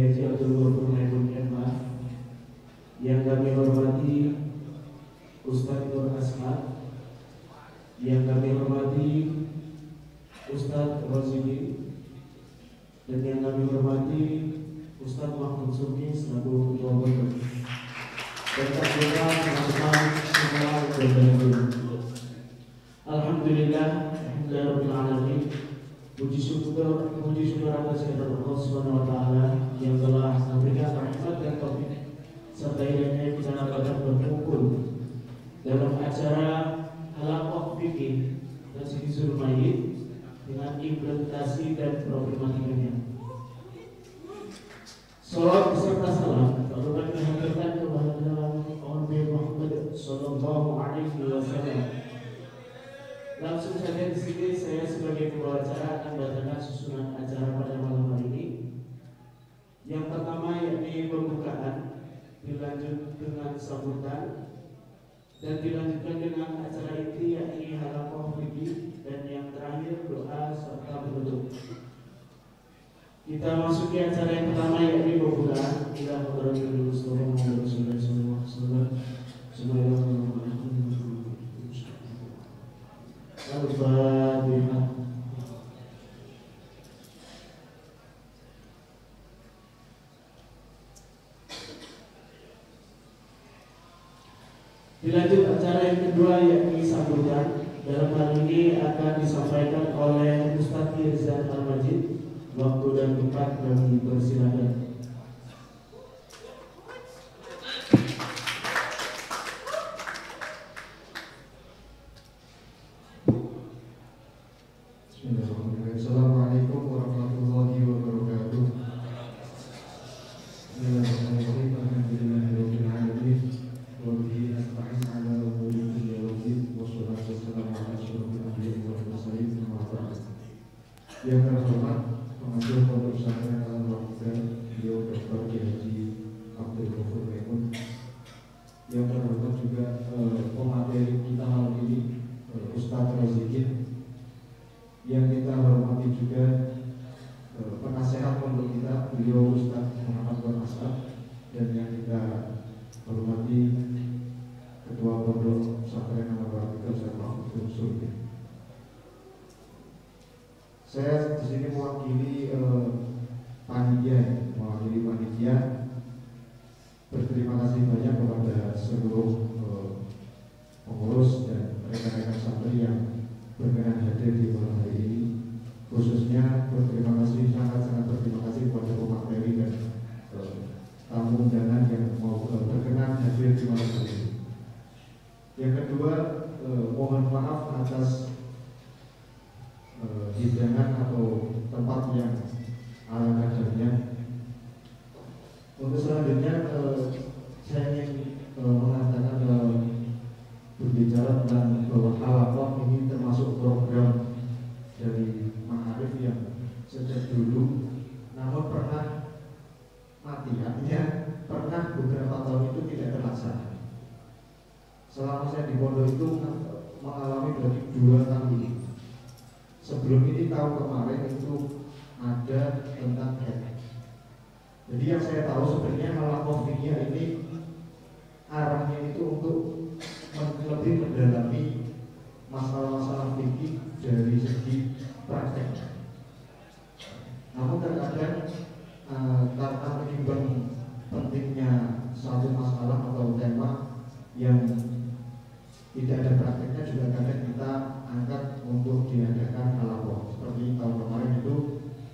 Haji Abdul Ghafur Maimun MA, yang kami hormati Ustadz Nur Asma, yang kami hormati Ustadz Rozini, dan yang kami hormati Ustadz Mahmud Suki selaku Ketua Pondok, dan teman-teman semua berbahagia. Alhamdulillah, alhamdulillahirabbil alamin. Puji syukur atas kehadirat Allah Subhanahu wa taala yang telah memberikan rahmat dan taufik serta hidayahnya kita dapat berkumpul dalam acara halaqah fikih Tasyisul Mayyit dengan implementasi dan problematikanya. Salawat beserta salam kami haturkan kepada Nabi Muhammad sallallahu alaihi wasallam. Langsung saja di sini saya sebagai pembawa acara akan membacakan susunan acara pada malam hari ini. Yang pertama yakni pembukaan, dilanjut dengan sambutan, dan dilanjutkan dengan acara inti yakni halaqah fikih, dan yang terakhir doa serta penutup. Kita masuki acara yang pertama yakni pembukaan. Ila hadratil Mustafa Muhammad sallallahu alaihi wasallam. Al-Fatihah. Dilanjut acara yang kedua yakni sambutan. Dalam hal ini akan disampaikan oleh Ustadz Irzan Al-Majid. Waktu dan tempat kami persilakan. Assalamualaikum warahmatullahi wabarakatuh. Bismillahirrahmanirrahim. Alhamdulillahirabbil alamin. Wa bihi nasta'in 'ala umuri dunya waddin. Wassalatu wassalamu 'ala asyrofil anbiya'i wal mursalin. Yang terhormat Pengajar Pondok Pesantren Al-Waqidah, beliau Dr. Haji Abdul Ghafur Maimun. Yang terhormat juga pemateri kita malam ini Ustadz Rozini. Yang kita hormati juga penasehat pondok kita, beliau Ustadz Muhammad Nur Asad, dan yang kita hormati Ketua Pondok Pesantren Al-Waqidah Ustadz Mahmud Suki. Saya di sini mewakili panitia. Berterima kasih banyak kepada seluruh pengurus dan rekan-rekan santri yang berkenan hadir di malam hari ini. Khususnya berterima kasih, sangat berterima kasih kepada pemateri dan tamu undangan yang mau berkenan hadir di malam hari ini. Yang kedua, mohon maaf atas hidangan atau tempat yang ala kadarnya. Untuk selanjutnya saya ingin mengatakan berbicara tentang bahwa halaqah ini termasuk program dari Ma'arif yang sejak dulu namun pernah mati, artinya pernah beberapa tahun itu tidak terlaksana. Selama saya di pondok itu mengalami dari 2 tahun. Sebelum ini tahun kemarin itu ada tentang head. Jadi yang saya tahu sebenarnya halaqah fikih ini arahnya itu untuk lebih mendalami masalah-masalah fikih dari segi praktek. Namun terkadang karena menimbang pentingnya satu masalah atau tema yang tidak ada prakteknya, juga kadang kita angkat untuk diadakan halaqah. Seperti tahun kemarin itu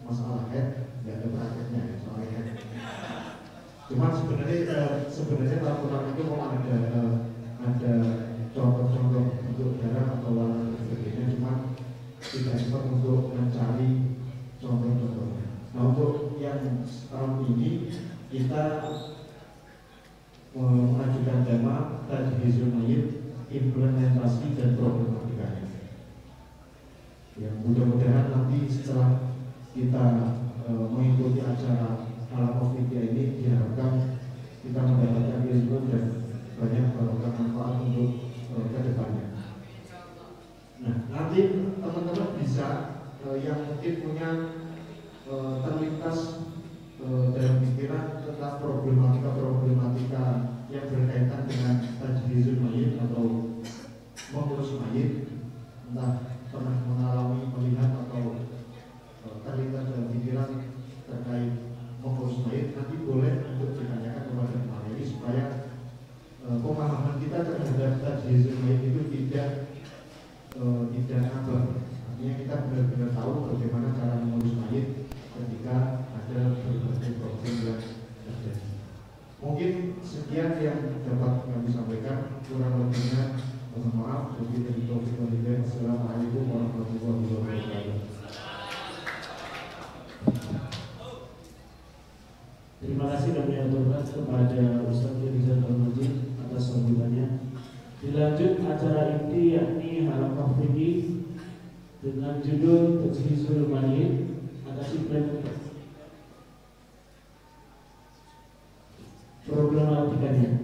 masalah head, tidak ada prakteknya ya, soal head. Cuman sebenarnya tahun kemarin itu mau ada contoh-contoh untuk darah atau warna dan sebagainya, cuma tidak sempat untuk mencari contoh-contohnya. Nah, untuk yang tahun ini kita mengajukan tema Tasyisul Mayyit, implementasi dan problematikanya. Ya, mudah-mudahan nanti setelah kita mengikuti acara halaqah fikih ini, diharapkan kita mendapatkan ilmu dan banyak barokah manfaat untuk ke depannya. Nah, nanti teman-teman bisa yang mungkin punya terlintas dalam pikiran yang berkaitan dengan tajhizul mayit atau mengurus mayit, entah pernah mengalami, melihat atau terlintas dalam pikiran terkait mengurus mayit, nanti boleh untuk ditanyakan kepada materi supaya pemahaman kita terhadap tajhizul mayit itu tidak abal. Artinya kita benar-benar tahu bagaimana cara mengurus mayit ketika ada berbagai problem yang terjadi. Mungkin sekian yang dapat kami sampaikan, kurang lebihnya mohon maaf. Assalamualaikum warahmatullahi wabarakatuh. Terima kasih kami aturkan kepada Ustaz Rizal Al-Majid atas sambutannya. Dilanjut acara inti yakni halaqah fikih dengan judul Tajhizul Mayit. Ada sifat problematikanya.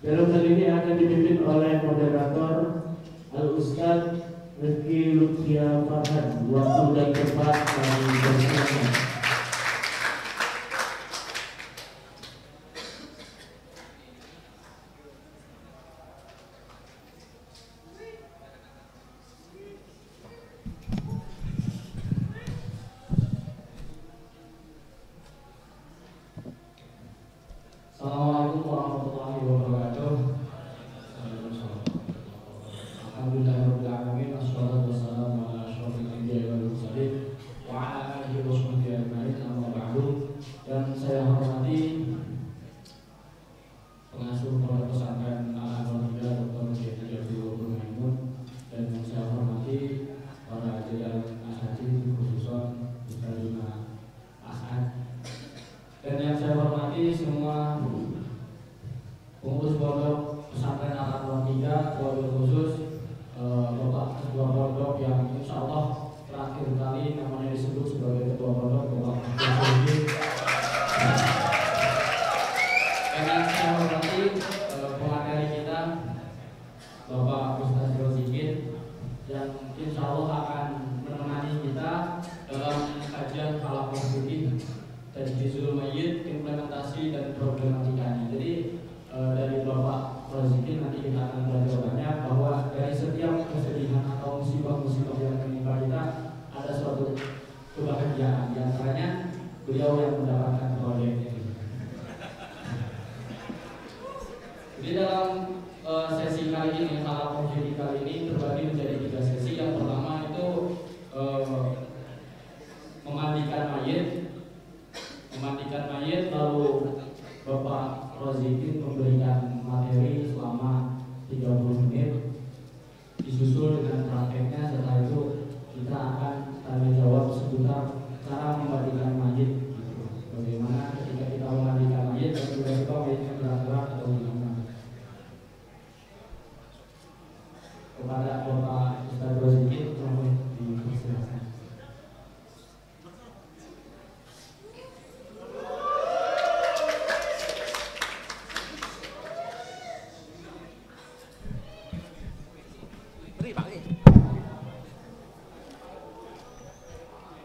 Dalam hal ini akan dipimpin oleh moderator Al-Ustaz Rizky Lutfia Farhan. Waktu dan tempat kami persilakan. Assalamualaikum warahmatullahi wabarakatuh. Alhamdulillahirabbil alamin, wassalatu wassalamu ala asyrofil anbiya'i wal mursalin wa ala alihi wa sahbihi ajma'in, amma ba'du. Dan saya hormati pengasuh pondok pesantren Al-Anwariyah Dr. Kiai Abdul Maimun, dan yang saya hormati para jajaran asatidz khususan Ustaz As'ad, dan yang saya hormati semua pengurus pondok pesantren Al-Anwariyah, wabil khusus Bapak Ketua Pondok yang insya Allah terakhir kali namanya disebut sebagai Ketua Pondok, Bapak Ketua. Dan yang saya hormati pemateri kita Bapak Ustaz Rozikin yang insya Allah akan menemani kita dalam kajian halaqah fikih Tajhizul Mayit, implementasi dan problematikanya. Jadi dari Bapak Rozikin nanti kita akan belajar banyak bahwa dari setiap kesedihan atau musibah-musibah yang menimpa kita ada suatu kebahagiaan. Di antaranya beliau yang mendapatkan proyek ini. Jadi dalam sesi kali ini, halaqah fikih kali ini terbagi menjadi 3 sesi. Yang pertama itu memandikan mayit, lalu Bapak Rozikin memberikan materi selama 30 menit, disusul dengan prakteknya. Setelah itu kita akan tanya jawab seputar cara memandikan mayit, gitu. Bagaimana ketika kita memandikan mayit dan tiba-tiba mayitnya gerak-gerak atau gimana. Kepada Bapak Ustaz Rozikin, mohon dipersilakan.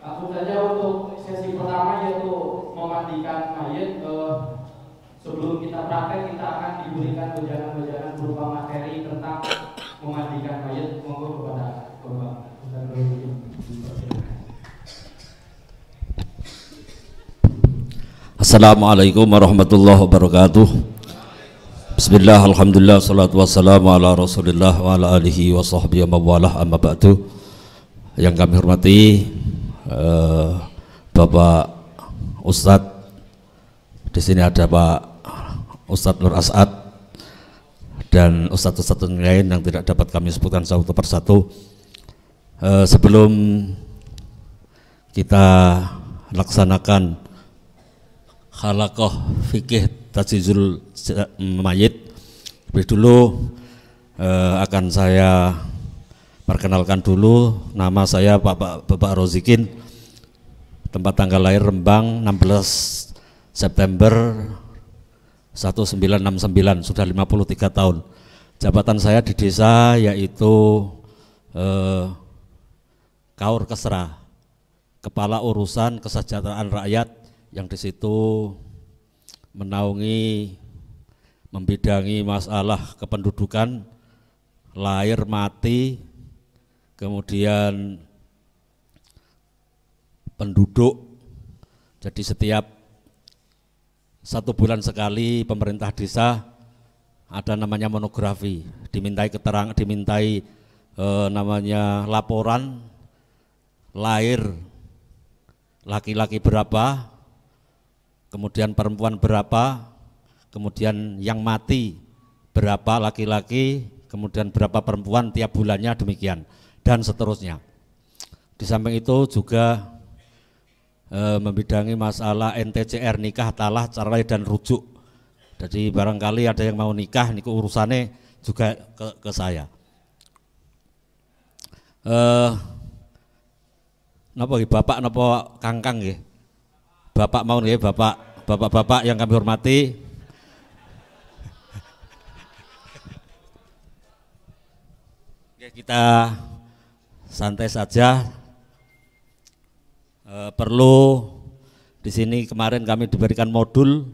Langsung saja untuk sesi pertama, yaitu memandikan mayit. Sebelum kita praktek, kita akan diberikan wejangan-wejangan berupa materi tentang memandikan mayit. Monggo kepada Bapak Ustaz Rozikin. Assalamualaikum warahmatullahi wabarakatuh. Bismillah, alhamdulillah, salatu wassalamu ala rasulillah wa ala alihi wa sahbihi wa mawalah, amma ba'du. Yang kami hormati Bapak Ustadz, di sini ada Pak Ustadz Nur As'ad dan Ustadz-Ustadz yang lain yang tidak dapat kami sebutkan satu persatu. Sebelum kita laksanakan halaqah fikih Tajhizul Mayit, lebih dulu akan saya perkenalkan dulu. Nama saya Bapak Rozikin, tempat tanggal lahir Rembang 16 September 1969, sudah 53 tahun. Jabatan saya di desa yaitu Kaur Kesra, Kepala Urusan Kesejahteraan Rakyat yang di situ menaungi, membidangi masalah kependudukan, lahir mati, kemudian penduduk. Jadi setiap 1 bulan sekali pemerintah desa ada namanya monografi, dimintai namanya laporan lahir laki-laki berapa, kemudian perempuan berapa, kemudian yang mati berapa laki-laki, kemudian berapa perempuan tiap bulannya, demikian dan seterusnya. Di samping itu juga membidangi masalah NTCR, nikah, talak, cerai dan rujuk. Jadi barangkali ada yang mau nikah, niku urusannya juga ke saya. Napa nggih Bapak napa Kangkang nggih? Bapak mau nggih, Bapak yang kami hormati. Kita santai saja. Perlu di sini kemarin kami diberikan modul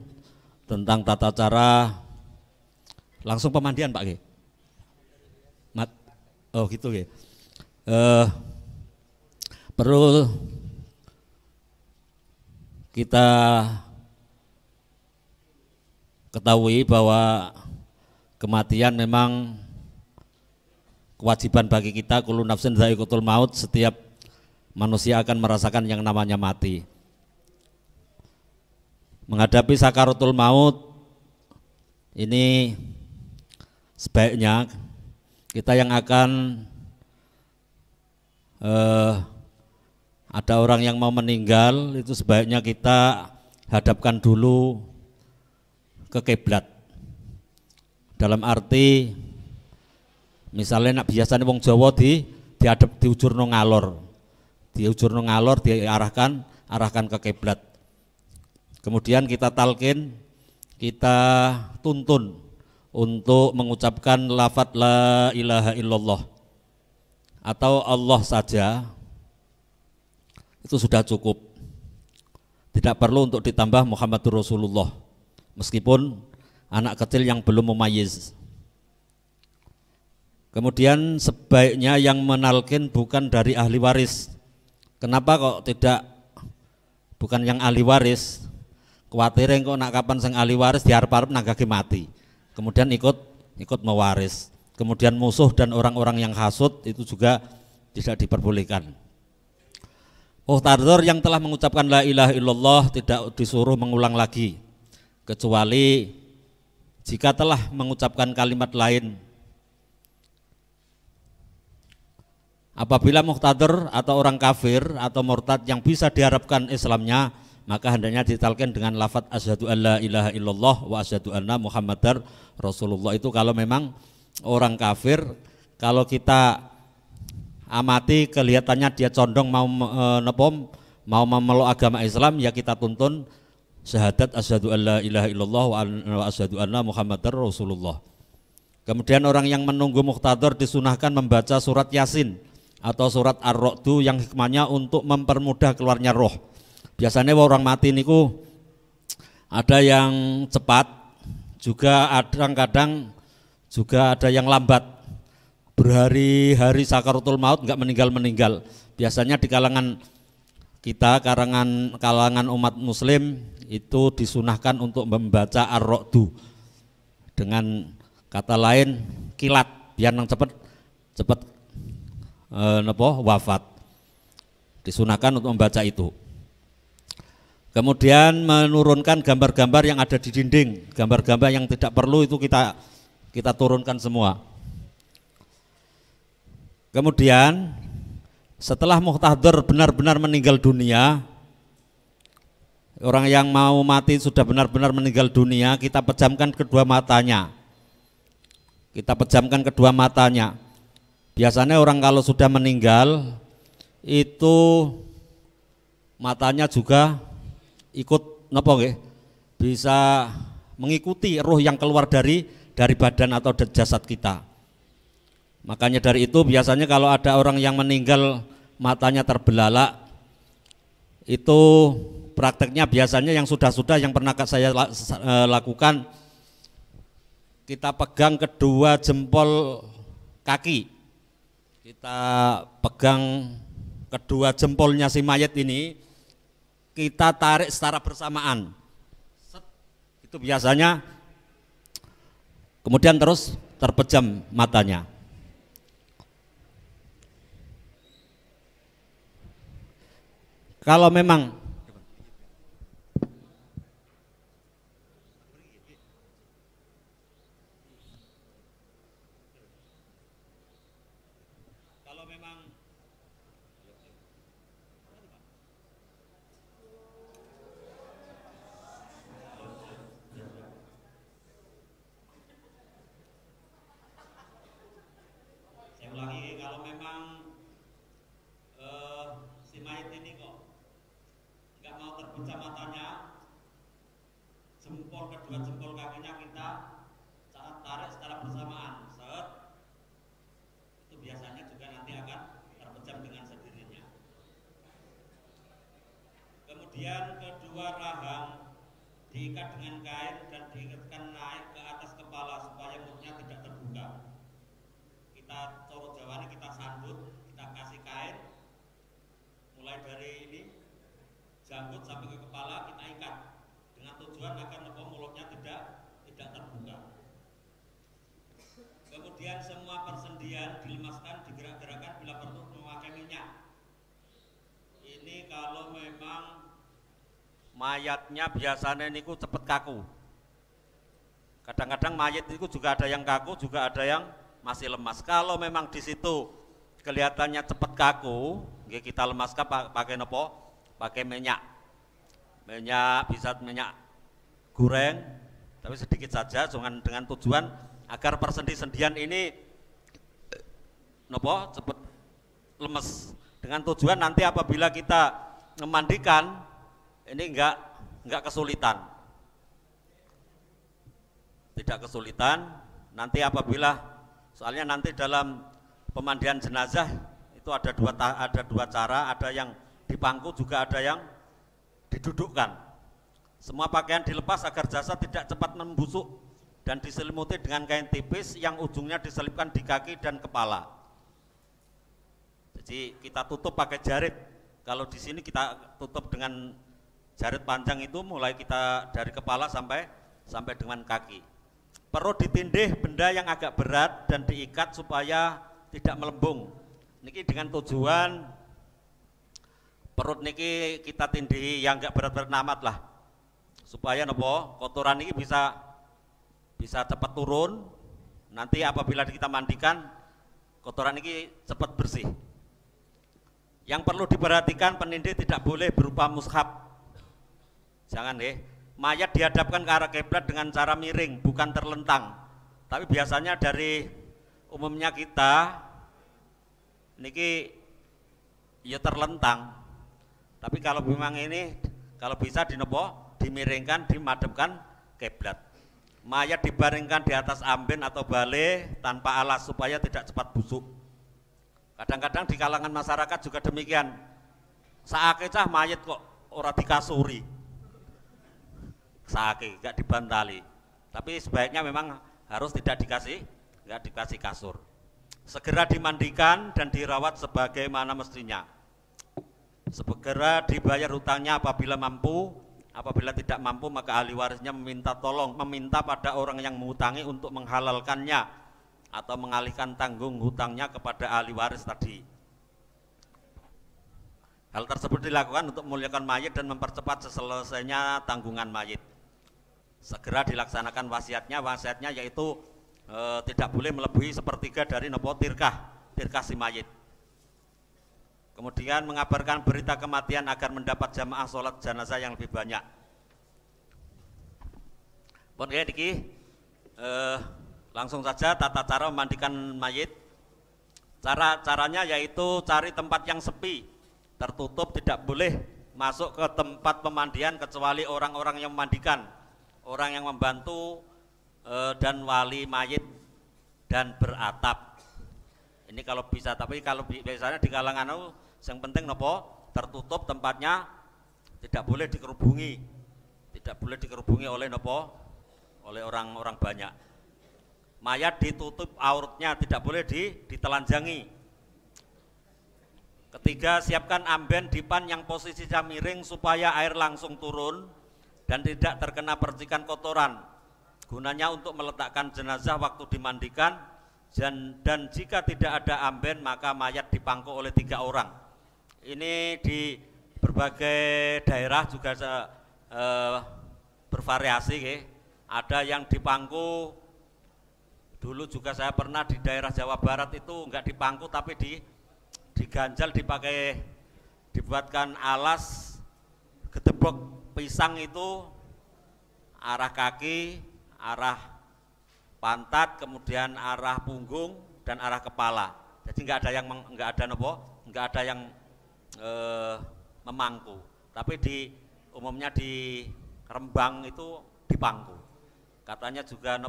tentang tata cara langsung pemandian Pak G. Oh gitu G. Perlu kita ketahui bahwa kematian memang kewajiban bagi kita, kullu nafsin dha'iqatul maut, setiap manusia akan merasakan yang namanya mati. Menghadapi sakaratul maut ini sebaiknya kita yang akan ada orang yang mau meninggal, itu sebaiknya kita hadapkan dulu ke kiblat. Dalam arti misalnya biasanya wong Jawa diadep diujurno ngalor. Diarahkan ke kiblat. Kemudian kita talqin, kita tuntun untuk mengucapkan lafaz la ilaha illallah atau Allah saja, itu sudah cukup. Tidak perlu untuk ditambah Muhammadur Rasulullah, meskipun anak kecil yang belum mumayyiz. Kemudian sebaiknya yang menalkin bukan dari ahli waris. Kenapa kok tidak bukan yang ahli waris? Kuwatire kok nak kapan sang ahli waris diarep-arep nanggake mati. Kemudian ikut mewaris. Kemudian musuh dan orang-orang yang hasud itu juga tidak diperbolehkan. Muhtadhir yang telah mengucapkan la ilaha illallah tidak disuruh mengulang lagi, kecuali jika telah mengucapkan kalimat lain. Apabila muhtadhir atau orang kafir atau murtad yang bisa diharapkan Islamnya, maka hendaknya ditalkin dengan lafaz asyhadu alla ilaha illallah wa asyhadu anna muhammadar rasulullah. Itu kalau memang orang kafir, kalau kita amati kelihatannya dia condong mau memeluk agama Islam, ya kita tuntun syahadat asyhadu alla ilaha illallah wa asyhadu anna muhammadar rasulullah. Kemudian orang yang menunggu muhtadhir disunahkan membaca surat Yasin atau surat Ar-Ra'du yang hikmahnya untuk mempermudah keluarnya roh. Biasanya orang mati niku ada yang cepat, juga kadang-kadang juga ada yang lambat. Berhari-hari sakaratul maut enggak meninggal. Biasanya di kalangan kita, kalangan umat muslim itu disunahkan untuk membaca Ar-Ra'du. Dengan kata lain kilat, biar nang cepet wafat. Disunahkan untuk membaca itu. Kemudian menurunkan gambar-gambar yang ada di dinding, gambar-gambar yang tidak perlu itu kita turunkan semua. Kemudian setelah muhtadhir benar-benar meninggal dunia, orang yang mau mati sudah benar-benar meninggal dunia, kita pejamkan kedua matanya. Biasanya orang kalau sudah meninggal itu matanya juga ikut bisa mengikuti ruh yang keluar dari badan atau jasad kita. Makanya dari itu biasanya kalau ada orang yang meninggal matanya terbelalak, itu prakteknya biasanya yang sudah-sudah yang pernah saya lakukan, kita pegang kedua jempol kaki, kita pegang kedua jempolnya si mayat ini, kita tarik secara bersamaan. Itu biasanya, kemudian terus terpejam matanya. Kalau memang si mayat ini kok nggak mau terpecah matanya, kedua jempol kakinya kita saat tarik secara bersamaan, itu biasanya juga nanti akan terpejam dengan sendirinya. Kemudian kedua rahang diikat dengan kain dan diikatkan naik ke atas kepala supaya mulutnya tidak terbuka. Kita coro Jawa ini kita sandut, kita kasih kain mulai dari ini janggut sampai ke kepala, kita ikat dengan tujuan agar mulutnya tidak terbuka. Kemudian semua persendian dilemaskan, digerak-gerakkan bila perlu memakai minyak. Ini kalau memang mayatnya biasanya niku cepet kaku. Kadang-kadang mayat itu juga ada yang kaku, juga ada yang masih lemas. Kalau memang di situ kelihatannya cepet kaku, kita lemaskan pakai nopo? Pakai minyak. Minyak bisa minyak goreng, tapi sedikit saja, dengan tujuan agar persendi-sendian ini nopo cepet lemes. Dengan tujuan nanti apabila kita memandikan ini enggak kesulitan. Tidak kesulitan. Nanti apabila soalnya nanti dalam pemandian jenazah itu ada dua cara, ada yang dipangku juga ada yang didudukkan. Semua pakaian dilepas agar jasad tidak cepat membusuk dan diselimuti dengan kain tipis yang ujungnya diselipkan di kaki dan kepala. Jadi kita tutup pakai jarit. Kalau di sini kita tutup dengan jarit panjang itu mulai kita dari kepala sampai dengan kaki. Perlu ditindih benda yang agak berat dan diikat supaya tidak melembung. Niki dengan tujuan perut niki kita tindih yang enggak berat-berat amat lah, supaya nopo kotoran ini bisa cepat turun. Nanti apabila kita mandikan kotoran ini cepat bersih. Yang perlu diperhatikan, penindih tidak boleh berupa mushaf. Jangan mayat dihadapkan ke arah kiblat dengan cara miring, bukan terlentang. Tapi biasanya dari umumnya kita niki ya terlentang. Tapi kalau memang ini kalau bisa dimiringkan, dimadepkan kiblat. Mayat dibaringkan di atas amben atau bale tanpa alas supaya tidak cepat busuk. Kadang-kadang di kalangan masyarakat juga demikian. Saake cah mayat kok ora dikasuri. Saake enggak dibantali. Tapi sebaiknya memang harus enggak dikasih kasur. Segera dimandikan dan dirawat sebagaimana mestinya. Segera dibayar hutangnya apabila mampu. Apabila tidak mampu maka ahli warisnya meminta pada orang yang menghutangi untuk menghalalkannya atau mengalihkan tanggung hutangnya kepada ahli waris tadi. Hal tersebut dilakukan untuk memuliakan mayit dan mempercepat selesainya tanggungan mayit. Segera dilaksanakan wasiatnya yaitu tidak boleh melebihi sepertiga dari tirkah si mayit. Kemudian mengabarkan berita kematian agar mendapat jamaah sholat jenazah yang lebih banyak. Langsung saja tata cara memandikan mayit. Caranya yaitu cari tempat yang sepi, tertutup, tidak boleh masuk ke tempat pemandian kecuali orang-orang yang memandikan, orang yang membantu dan wali mayit dan beratap. Ini kalau bisa, tapi kalau biasanya di kalangan yang penting tertutup tempatnya, tidak boleh dikerubungi, tidak boleh dikerubungi oleh nopo, oleh orang-orang banyak. Mayat ditutup auratnya, tidak boleh ditelanjangi. Ketiga, siapkan amben dipan yang posisinya miring supaya air langsung turun dan tidak terkena percikan kotoran. Gunanya untuk meletakkan jenazah waktu dimandikan, dan jika tidak ada amben maka mayat dipangku oleh 3 orang. Ini di berbagai daerah juga bervariasi, ada yang dipangku. Dulu juga saya pernah di daerah Jawa Barat itu enggak dipangku tapi diganjal, dibuatkan alas gedebok pisang itu arah kaki, arah pantat, kemudian arah punggung dan arah kepala. Jadi enggak ada yang memangku. Tapi umumnya di Rembang itu dipangku. Katanya juga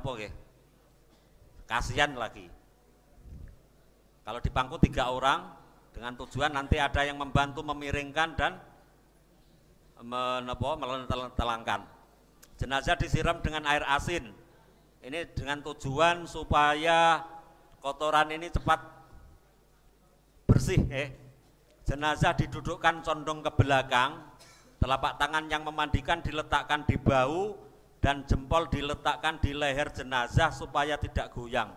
kasihan lagi. Kalau dipangku 3 orang dengan tujuan nanti ada yang membantu memiringkan dan melentelangkan. Jenazah disiram dengan air asin. Ini dengan tujuan supaya kotoran ini cepat bersih. Jenazah didudukkan condong ke belakang, telapak tangan yang memandikan diletakkan di bahu dan jempol diletakkan di leher jenazah supaya tidak goyang.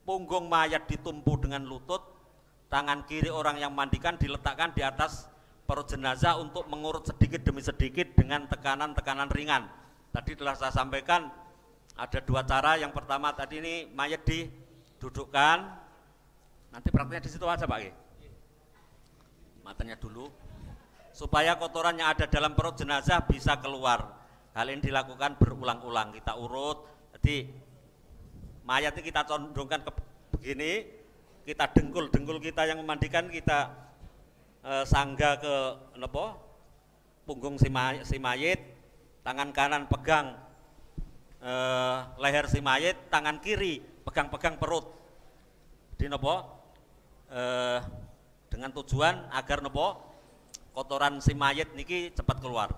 Punggung mayat ditumpu dengan lutut, tangan kiri orang yang mandikan diletakkan di atas perut jenazah untuk mengurut sedikit demi sedikit dengan tekanan-tekanan ringan. Tadi telah saya sampaikan ada 2 cara. Yang pertama tadi ini mayat didudukkan, nanti prakteknya di situ aja Pak. Matanya dulu, supaya kotoran yang ada dalam perut jenazah bisa keluar. Hal ini dilakukan berulang-ulang, kita urut. Jadi mayat ini kita condongkan ke begini, kita dengkul kita yang memandikan kita sangga ke punggung si mayit, tangan kanan pegang leher si mayit, tangan kiri pegang-pegang perut di dengan tujuan agar kotoran si mayit niki cepat keluar.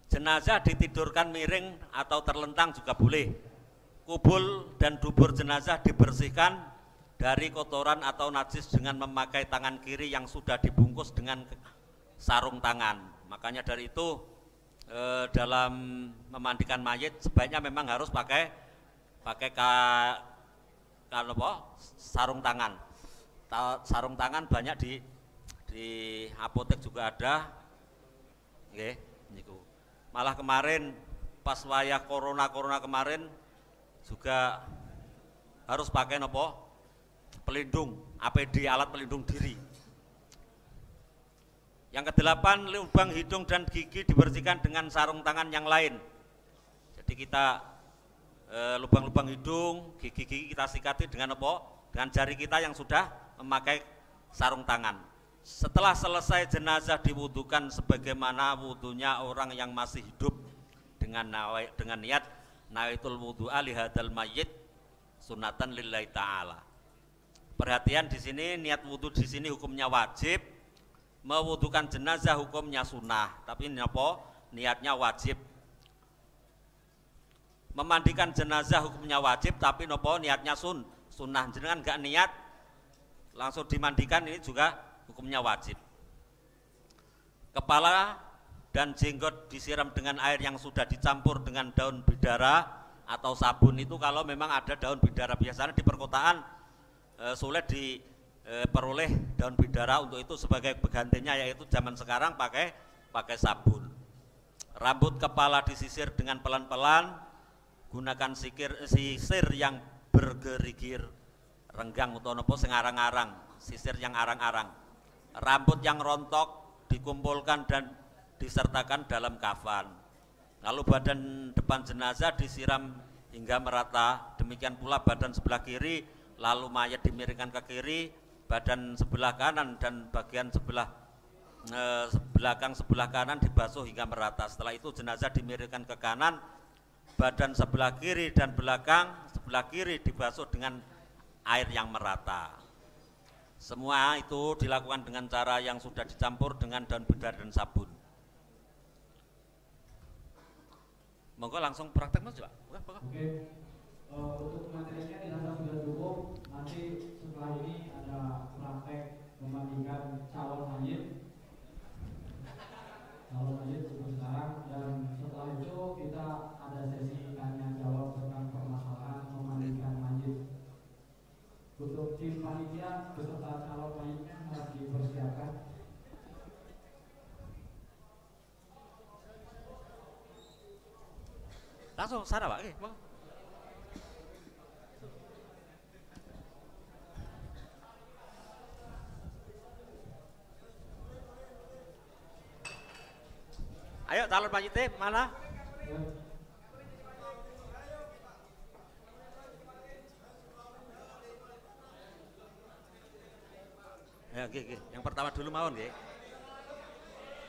Jenazah ditidurkan miring atau terlentang juga boleh. Kubul dan dubur jenazah dibersihkan dari kotoran atau najis dengan memakai tangan kiri yang sudah dibungkus dengan sarung tangan. Makanya dari itu dalam memandikan mayit sebaiknya memang harus pakai sarung tangan. Sarung tangan banyak di apotek juga ada. Malah kemarin pas wayah corona kemarin juga harus pakai pelindung APD, alat pelindung diri. Yang ke-8, lubang hidung dan gigi dibersihkan dengan sarung tangan yang lain. Jadi kita lubang-lubang hidung, gigi-gigi kita sikati dengan dengan jari kita yang sudah memakai sarung tangan. Setelah selesai jenazah diwudukan sebagaimana wudunya orang yang masih hidup dengan niat nawaitul wudu'a li hadzal mayyit sunatan lillahi ta'ala. Perhatian di sini, niat wudu di sini hukumnya wajib, mewudukan jenazah hukumnya sunnah, tapi niatnya wajib. Memandikan jenazah hukumnya wajib, tapi niatnya sunnah. Jenengan enggak niat langsung dimandikan, ini juga hukumnya wajib. Kepala dan jenggot disiram dengan air yang sudah dicampur dengan daun bidara atau sabun. Itu kalau memang ada daun bidara. Biasanya di perkotaan sulit diperoleh daun bidara, untuk itu sebagai penggantinya yaitu zaman sekarang pakai sabun. Rambut kepala disisir dengan pelan-pelan, gunakan sisir yang bergerigir, renggang atau sing arang-arang, sisir yang arang-arang. Rambut yang rontok dikumpulkan dan disertakan dalam kafan. Lalu badan depan jenazah disiram hingga merata, demikian pula badan sebelah kiri, lalu mayat dimiringkan ke kiri, badan sebelah kanan dan bagian sebelah belakang sebelah kanan dibasuh hingga merata. Setelah itu jenazah dimiringkan ke kanan, badan sebelah kiri dan belakang sebelah kiri dibasuh dengan air yang merata. Semua itu dilakukan dengan cara yang sudah dicampur dengan daun bedar dan sabun. Monggo langsung praktek Mas Pak. Oke. Untuk materinya dirasa sudah cukup. Nanti setelah ini ada praktek memandikan calon mayit untuk sekarang, dan setelah itu kita ada sesi tanya jawab tentang permasalahan memandikan mayit. Untuk tim panitia beserta calon mayitnya harus dipersiapkan. Langsung sana Pak. Ayo calon mayitnya mana? Ya, oke. Yang pertama dulu mawon nggih.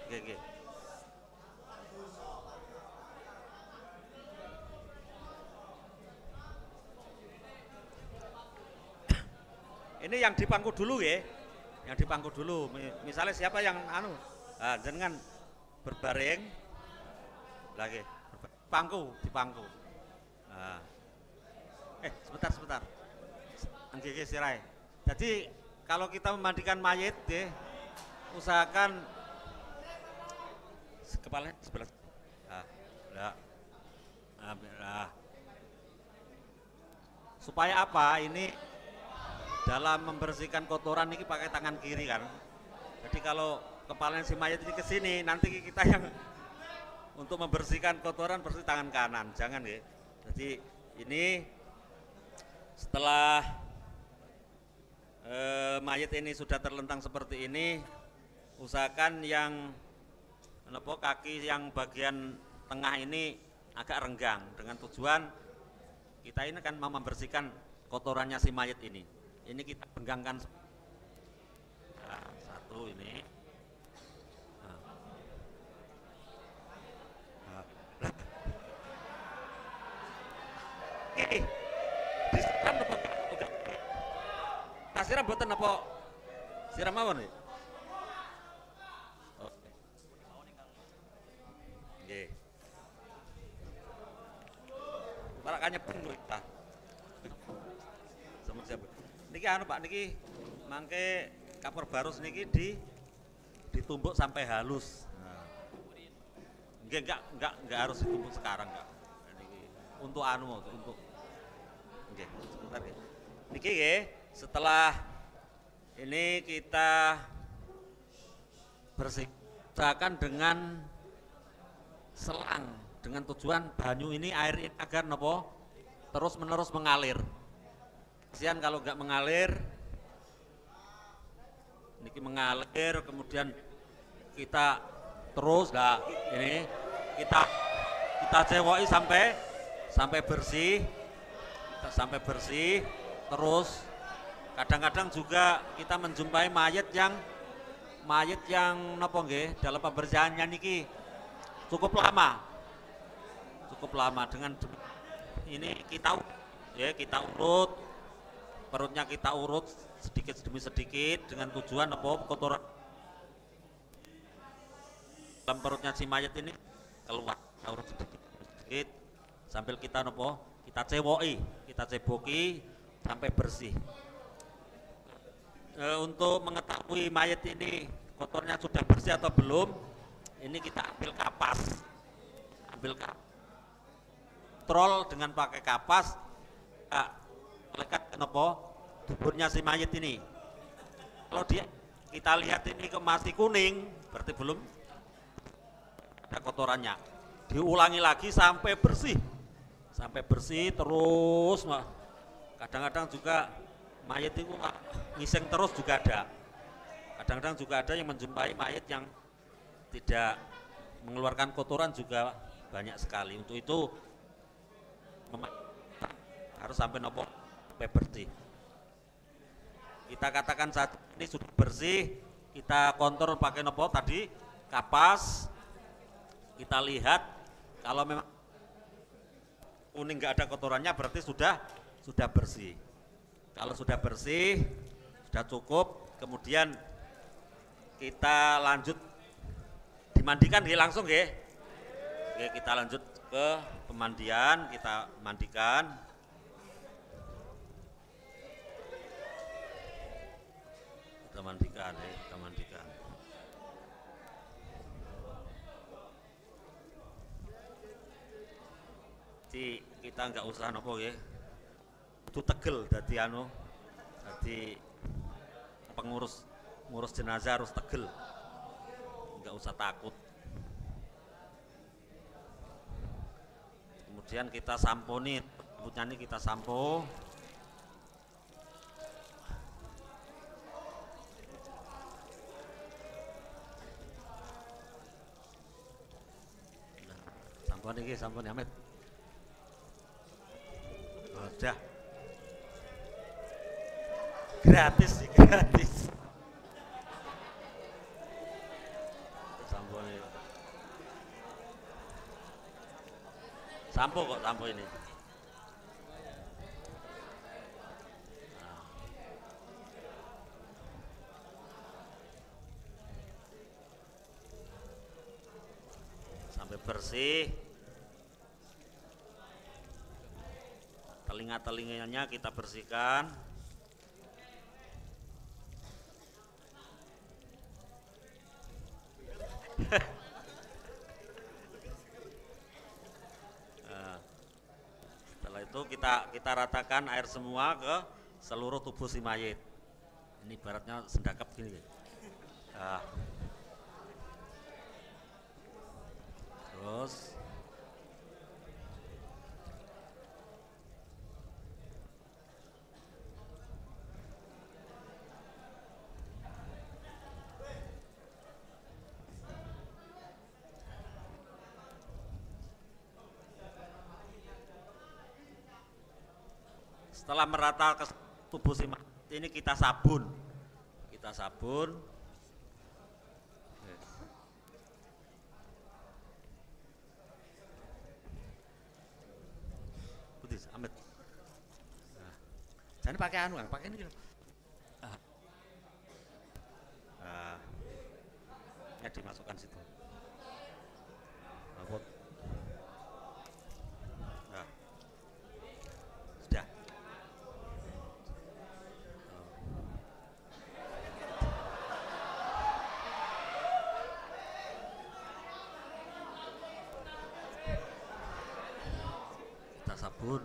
Oke. Ini yang dipangku dulu ya. Yang dipangku dulu. Misalnya siapa yang jenengan berbaring lagi dipangku. Nah. Sebentar. Nggih sirai. Jadi kalau kita memandikan mayit deh, usahakan kepalanya sebelah. Nah. Supaya apa? Ini dalam membersihkan kotoran ini pakai tangan kiri kan. Jadi kalau kepalanya si mayat ini ke sini, nanti kita yang untuk membersihkan kotoran bersih tangan kanan, jangan ya. Jadi ini setelah mayat ini sudah terlentang seperti ini, usahakan yang kaki yang bagian tengah ini agak renggang, dengan tujuan kita ini kan mau membersihkan kotorannya si mayat ini. Ini kita penggangkan satu ini. Disiram apa? Siram mboten apa? Siram mawon nggih. Oke. Nggih. Para kanyepeng lho ta. Siap. Niki Pak niki mangke kapur barus niki ditumbuk sampai halus. Nah. Enggak harus ditumbuk sekarang enggak. Niki untuk untuk nggih, sebentar nggih. Niki nggih, setelah ini kita bersihkan dengan selang dengan tujuan banyu ini air ini agar napa terus menerus mengalir. Kasihan kalau nggak mengalir, niki mengalir, kemudian kita terus, ini kita cewoki sampai bersih, terus kadang-kadang juga kita menjumpai mayat yang napa nggih dalam pembersihannya niki cukup lama dengan ini kita urut. Perutnya kita urut sedikit demi sedikit dengan tujuan apa kotoran dalam perutnya si mayat ini keluar, urut sedikit sambil kita ceboki sampai bersih. Untuk mengetahui mayat ini kotornya sudah bersih atau belum, ini kita ambil kapas, kontrol dengan pakai kapas, lekat kenapa duburnya si mayat ini. Kalau kita lihat ini masih kuning, berarti belum ada kotorannya. Diulangi lagi sampai bersih terus. Kadang-kadang juga mayat itu ngiseng terus juga ada. Kadang-kadang juga ada yang menjumpai mayat yang tidak mengeluarkan kotoran juga banyak sekali. Untuk itu harus sampai bersih. Kita katakan saat ini sudah bersih, kita kontrol pakai tadi kapas. Kita lihat kalau memang kuning nggak ada kotorannya berarti sudah bersih. Kalau sudah bersih, sudah cukup. Kemudian kita lanjut dimandikan ya langsung ya. Oke, kita lanjut ke pemandian, kita mandikan. Kita mandikan ya, kita mandikan. Jadi kita nggak usah nopo ya. Itu tegel dadi anu. Dadi ngurus jenazah harus tegel. Nggak usah takut. Kemudian kita sampo nih, rambutnya nih kita sampo. Sampo nih Amit. Udah. Gratis sih, gratis. Sampo nih. Sampo kok sampo ini. Sampai bersih. Telinga-telinganya kita bersihkan. Setelah itu kita ratakan air semua ke seluruh tubuh si mayit. Ini ibaratnya sendakap gini. Terus setelah merata ke tubuh si mayit ini kita sabun. Putih, Amit. Nah, jangan pakai anu, pakai ini. Ya dimasukkan situ. Nah, sudah. Kita sabun.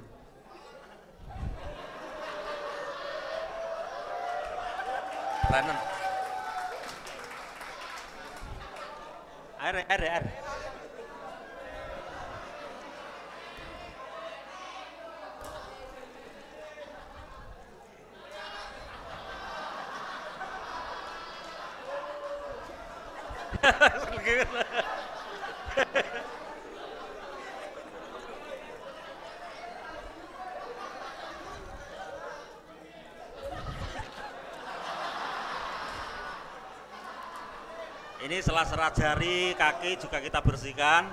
Panen. Air. Ini sela-sela jari, kaki juga kita bersihkan.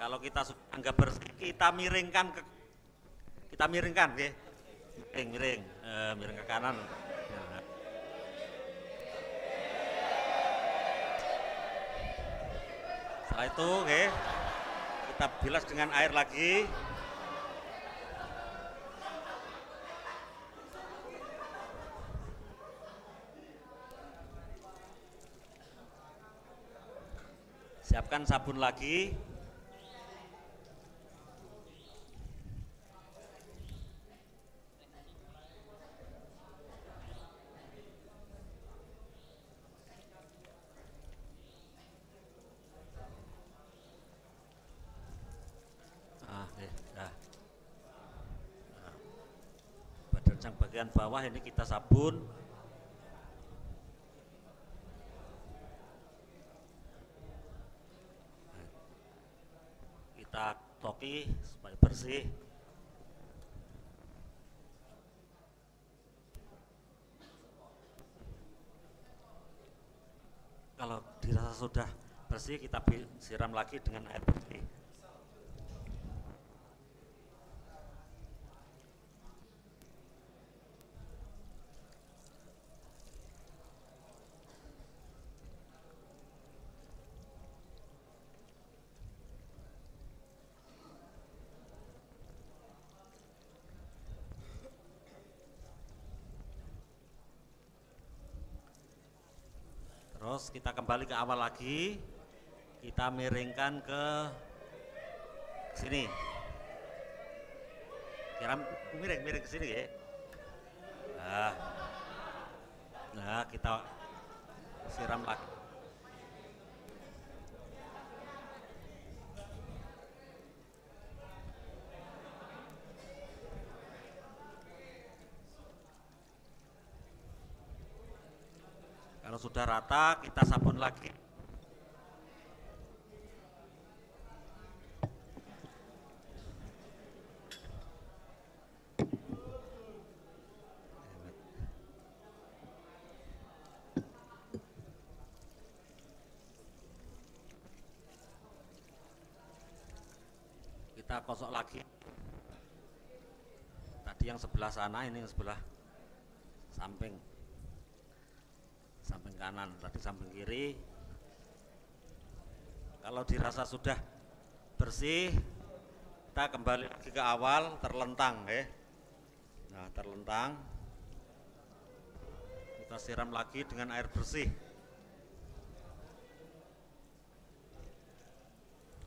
Kalau kita anggap bersih, kita miringkan, ya. Miring ke kanan. Setelah itu, kita bilas dengan air lagi. Siapkan sabun lagi. Bagian bawah ini kita sabun. Kita toki supaya bersih. Kalau dirasa sudah bersih, kita siram lagi dengan air bersih. Terus kita kembali ke awal lagi, kita miringkan ke sini. Miring ke sini ya. Nah, kita siram lagi. Kalau sudah rata, kita sabun lagi. Kita kosok lagi. Tadi yang sebelah sana, ini yang sebelah samping kanan, tadi samping kiri. Kalau dirasa sudah bersih, kita kembali lagi ke awal, terlentang ya. Nah, terlentang, kita siram lagi dengan air bersih.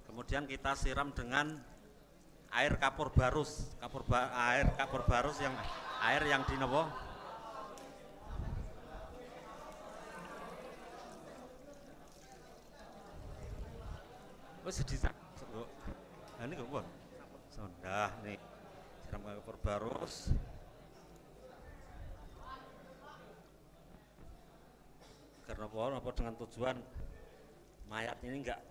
Kemudian kita siram dengan air kapur barus, air kapur barus yang air yang dinopo. Sedih. Nah, ini kok nah, nih siram kapur barus. Karena apa dengan tujuan mayat ini enggak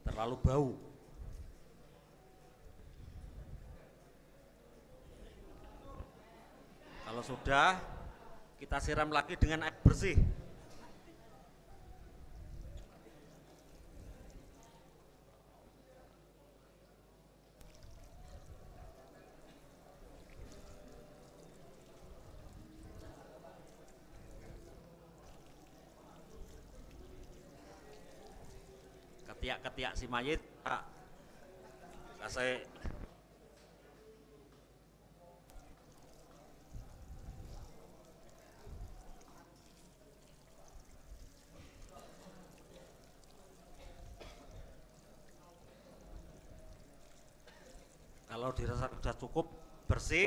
terlalu bau. Kalau sudah, kita siram lagi dengan air bersih. Ketiak si mayit, kasih kalau dirasa sudah cukup bersih,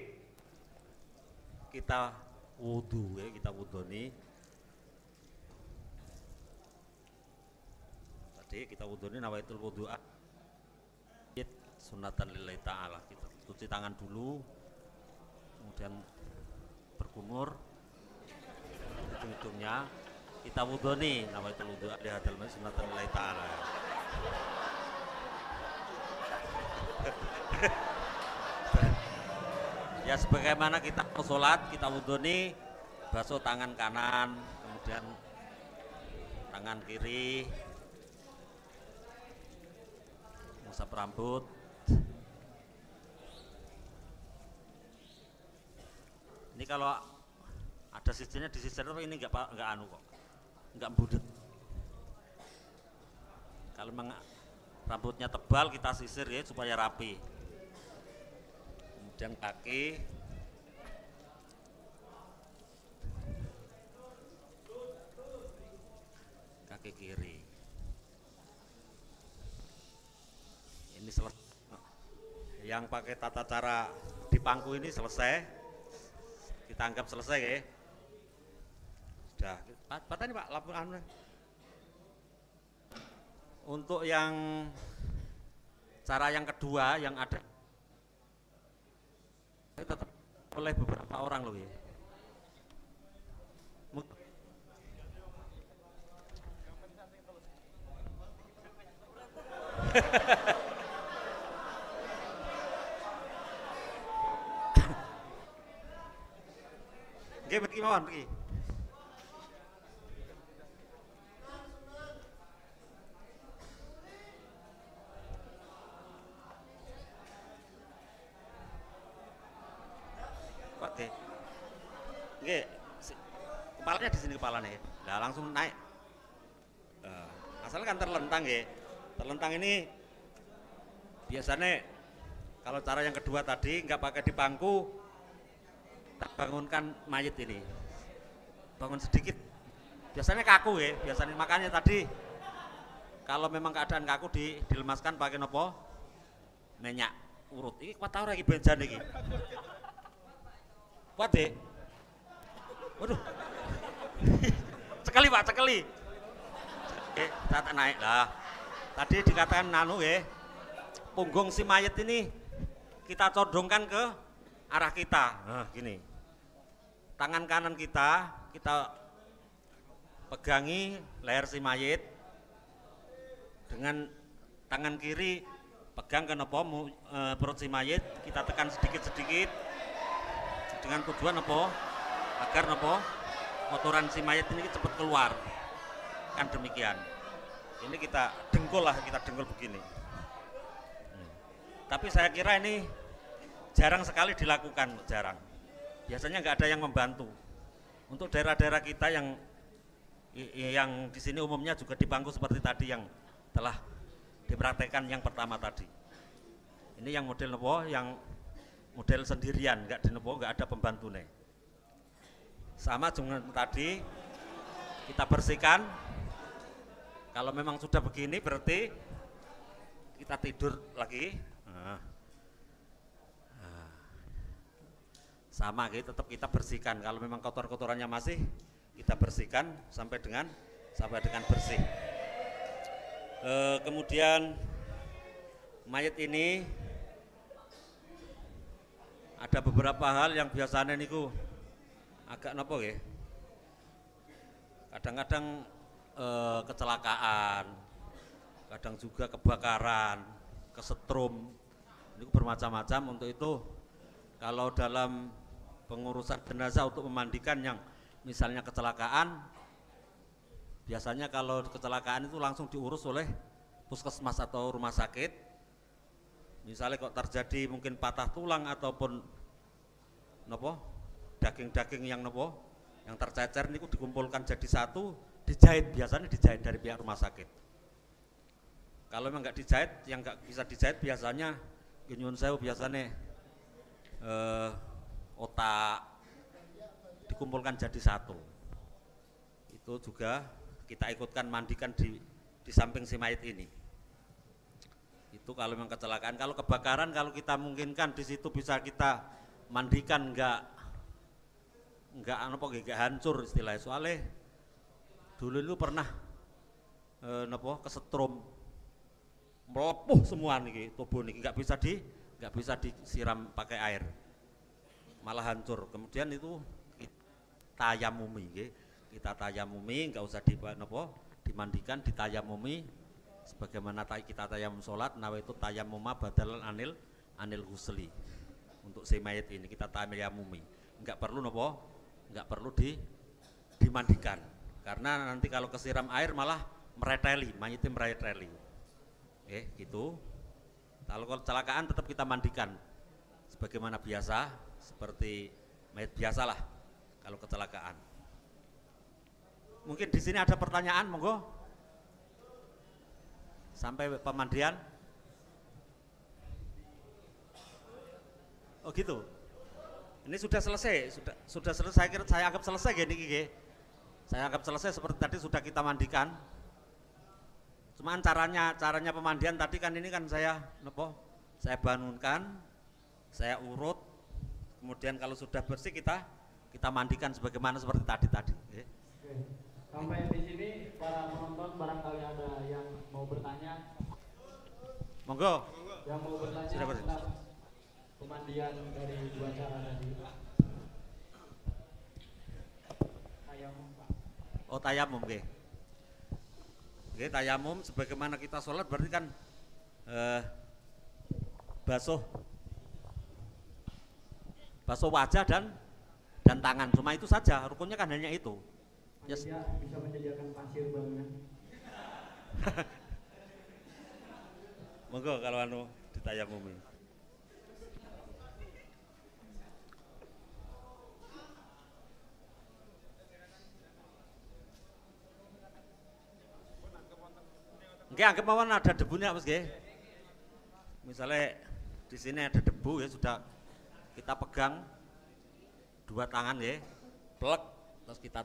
kita wudhu ya, kita wudhoni. Kita wudhunya nawaitul wudhu'a sunatan lillahi ta'ala. Kita cuci tangan dulu, kemudian berkumur hidung-hidungnya, kita wudhuni nawaitul wudhu'a lihadal masjid sunatan lillahi ta'ala. Ya sebagaimana kita mau sholat, kita wudhuni, basuh tangan kanan, kemudian tangan kiri, ngusap rambut. Ini kalau ada sisirnya disisir, ini enggak anu kok, enggak budet. Kalau memang rambutnya tebal, kita sisir ya supaya rapi. Kemudian kaki, kaki kiri. Ini selesai. Yang pakai tata cara di pangku ini selesai. Kita anggap selesai ya. Sudah. Patah nih Pak, laporan. Untuk yang cara yang kedua yang ada tetap oleh beberapa orang loh ya. Nggih mriki mawon mriki. Oke. Nggih. Kepalanya di sini kepalanya. Nah, langsung naik. Asal kan terlentang ya. Terlentang ini biasanya kalau cara yang kedua tadi nggak pakai di pangku, kita bangunkan mayit ini, bangun sedikit Biasanya kaku ya, biasanya makanya tadi kalau memang keadaan kaku dilemaskan pakai nopo? Minyak urut. Iki kuat ora iki benjan iki. Kuat, Dek. Waduh. Cekeli, Pak, cekeli. Kita naik lah. Tadi dikatakan nanu ya. Punggung si mayat ini kita condongkan ke arah kita. Nah, gini. Tangan kanan kita pegangi leher si mayit, dengan tangan kiri pegang ke nopo perut si mayit, kita tekan sedikit-sedikit dengan tujuan nopo agar nopo kotoran si mayit ini cepat keluar, kan demikian. Ini kita dengkul begini. Tapi saya kira ini jarang sekali dilakukan, jarang. Biasanya nggak ada yang membantu. Untuk daerah-daerah kita yang di sini umumnya juga di bangku seperti tadi yang telah dipraktekkan yang pertama tadi. Ini yang model nopo, yang model sendirian, nggak ada pembantu nih. Sama dengan tadi kita bersihkan. Kalau memang sudah begini berarti kita tidur lagi. Sama gitu, tetap kita bersihkan. Kalau memang kotor-kotorannya masih kita bersihkan sampai dengan bersih. Kemudian mayat ini ada beberapa hal yang biasanya niku agak nopo ya. Kadang-kadang kecelakaan, kadang juga kebakaran, kesetrum, ini bermacam-macam. Untuk itu kalau dalam pengurusan jenazah untuk memandikan yang misalnya kecelakaan, biasanya kalau kecelakaan itu langsung diurus oleh puskesmas atau rumah sakit. Misalnya kok terjadi mungkin patah tulang ataupun nopo daging-daging yang nopo yang tercecer niku dikumpulkan jadi satu, dijahit, biasanya dijahit dari pihak rumah sakit. Kalau memang nggak dijahit, yang nggak bisa dijahit biasanya nyuwun sewu, biasanya otak dikumpulkan jadi satu. Itu juga kita ikutkan mandikan di samping si mayat ini. Itu kalau memang kecelakaan. Kalau kebakaran, kalau kita mungkinkan di situ bisa kita mandikan nggak hancur istilahnya. Soalnya dulu itu pernah kesetrum, melepuh semua nih tubuh nih, nggak bisa disiram pakai air, malah hancur. Kemudian itu tayamumi, kita tayamumi, nggak usah dimandikan, ditayamumi sebagaimana kita tayamum sholat. Nawaitu tayamuma badalan anil husli. Untuk si mayat ini kita tayamumi, nggak perlu dimandikan, karena nanti kalau kesiram air malah mereteli, mayatnya mereteli. Gitu. Kalau kecelakaan tetap kita mandikan sebagaimana biasa, seperti mayat biasa lah kalau kecelakaan. Mungkin di sini ada pertanyaan, monggo. Sampai pemandian. Oh gitu. Ini sudah selesai, sudah selesai. Saya anggap selesai gini. Saya anggap selesai seperti tadi sudah kita mandikan. Cuman caranya pemandian tadi kan ini kan saya bangunkan, saya urut, kemudian kalau sudah bersih kita mandikan sebagaimana seperti tadi. Oke. Sampai di sini para penonton barangkali ada yang mau bertanya. Monggo. Yang mau bertanya tentang pemandian dari dua cara tadi. Tayamum, Pak. Oh, tayamum, nggih. Oke, tayamum sebagaimana kita sholat berarti kan basuh wajah dan tangan, cuma itu saja, rukunnya kan hanya itu. Yes. Dia bisa menyediakan pasir bangunan. Monggo kalau ditayamumi. Oke, anggap mawon ada debunya Mas nggih. Misalnya di sini ada debu ya, sudah kita pegang dua tangan ya, plek, terus kita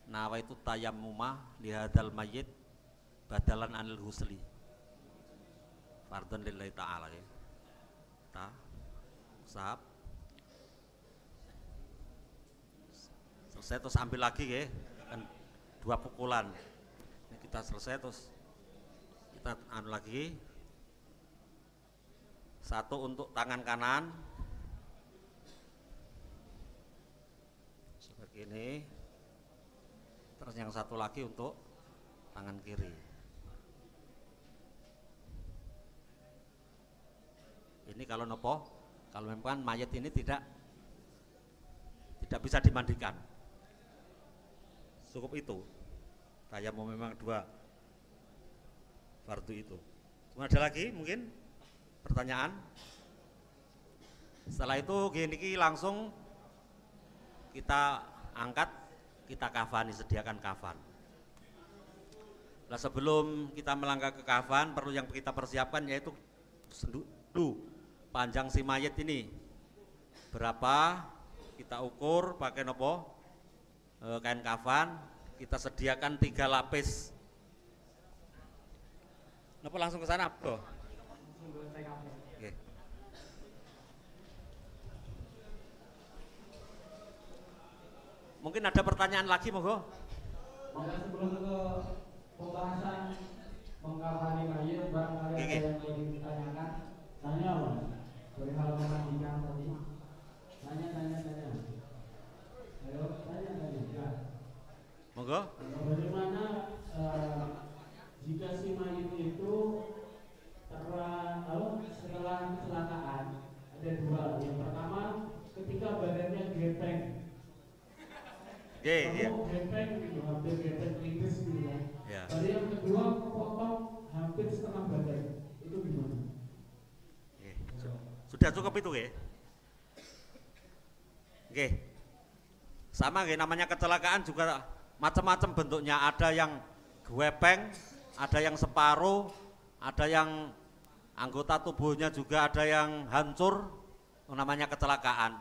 nawaitu tayammuma lihadal mayyit badalan anil husli fardhan lillahi ta'ala ya. Ta sahab selesai terus ambil lagi ya kan 2 pukulan ini kita selesai terus kita anu lagi 1 untuk tangan kanan seperti ini, terus yang 1 lagi untuk tangan kiri. Ini kalau nopo, kalau memang mayat ini tidak bisa dimandikan, cukup itu. Tayamum memang 2 fardu itu. Cuma ada lagi mungkin pertanyaan? Setelah itu gini langsung kita angkat, kita kafani, sediakan kafan. Nah sebelum kita melangkah ke kafan, perlu yang kita persiapkan yaitu panjang si mayat ini berapa, kita ukur pakai nopo kain kafan, kita sediakan 3 lapis. Nopo langsung ke sana, bro. Oke. Mungkin ada pertanyaan lagi, monggo. Sebelum ke pembahasan mengkafani mayit, barangkali ada yang ingin ditanyakan. Tanya, Mas. Dari hal memandikan tadi. Tanya. Ayo, tanya. Ya. Monggo. Bagaimana jika si mayit itu setelah kecelakaan ada 2. Yang pertama ketika badannya gepeng. Gepeng gitu, hampir gepeng tipis gitu kan. Lalu yang kedua kepotong hampir setengah badan. Itu gimana? Sudah cukup itu ya? Oke. Sama ya, namanya kecelakaan juga macam-macam bentuknya. Ada yang gepeng, ada yang separuh, ada yang anggota tubuhnya juga ada yang hancur, namanya kecelakaan.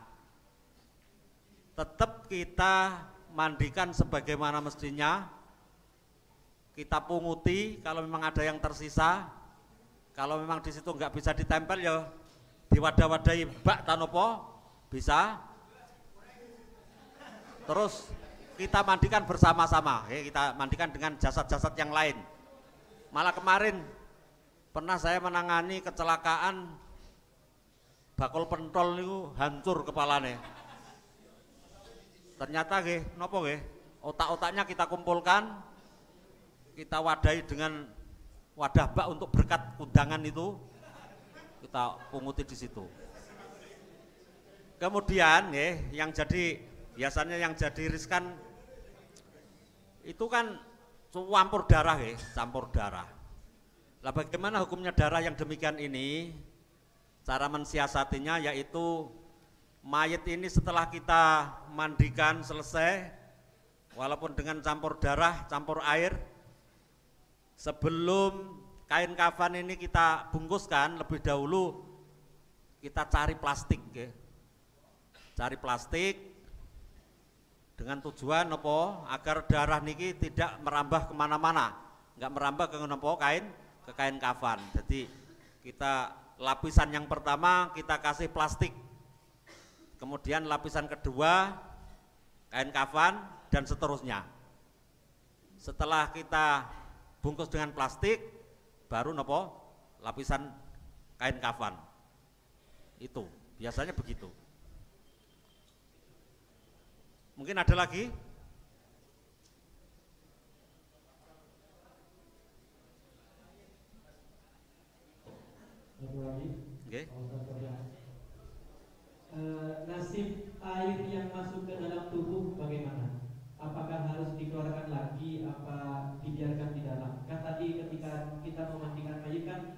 Tetap kita mandikan sebagaimana mestinya, kita punguti kalau memang ada yang tersisa. Kalau memang di situ nggak bisa ditempel ya diwadah-wadahi bak tanopo bisa. Terus kita mandikan bersama-sama, kita mandikan dengan jasad-jasad yang lain. Malah kemarin pernah saya menangani kecelakaan bakul pentol itu hancur kepalanya. Ternyata nopo otak-otaknya kita kumpulkan, kita wadahi dengan wadah bak untuk berkat undangan itu, kita punguti di situ. Kemudian yang biasanya yang jadi riskan itu kan campur darah campur darah. Lah bagaimana hukumnya darah yang demikian ini? Cara mensiasatinya yaitu mayit ini setelah kita mandikan selesai, walaupun dengan campur darah, campur air, sebelum kain kafan ini kita bungkuskan, lebih dahulu kita cari plastik cari plastik dengan tujuan agar darah niki tidak merambah kemana-mana, nggak merambah ke kain kafan. Jadi kita lapisan yang pertama kita kasih plastik, kemudian lapisan kedua kain kafan, dan seterusnya. Setelah kita bungkus dengan plastik, baru lapisan kain kafan. Itu biasanya begitu. Mungkin ada lagi? Okay. Nasib air yang masuk ke dalam tubuh bagaimana? Apakah harus dikeluarkan lagi, apa dibiarkan di dalam? Kan tadi ketika kita memandikan mayit kan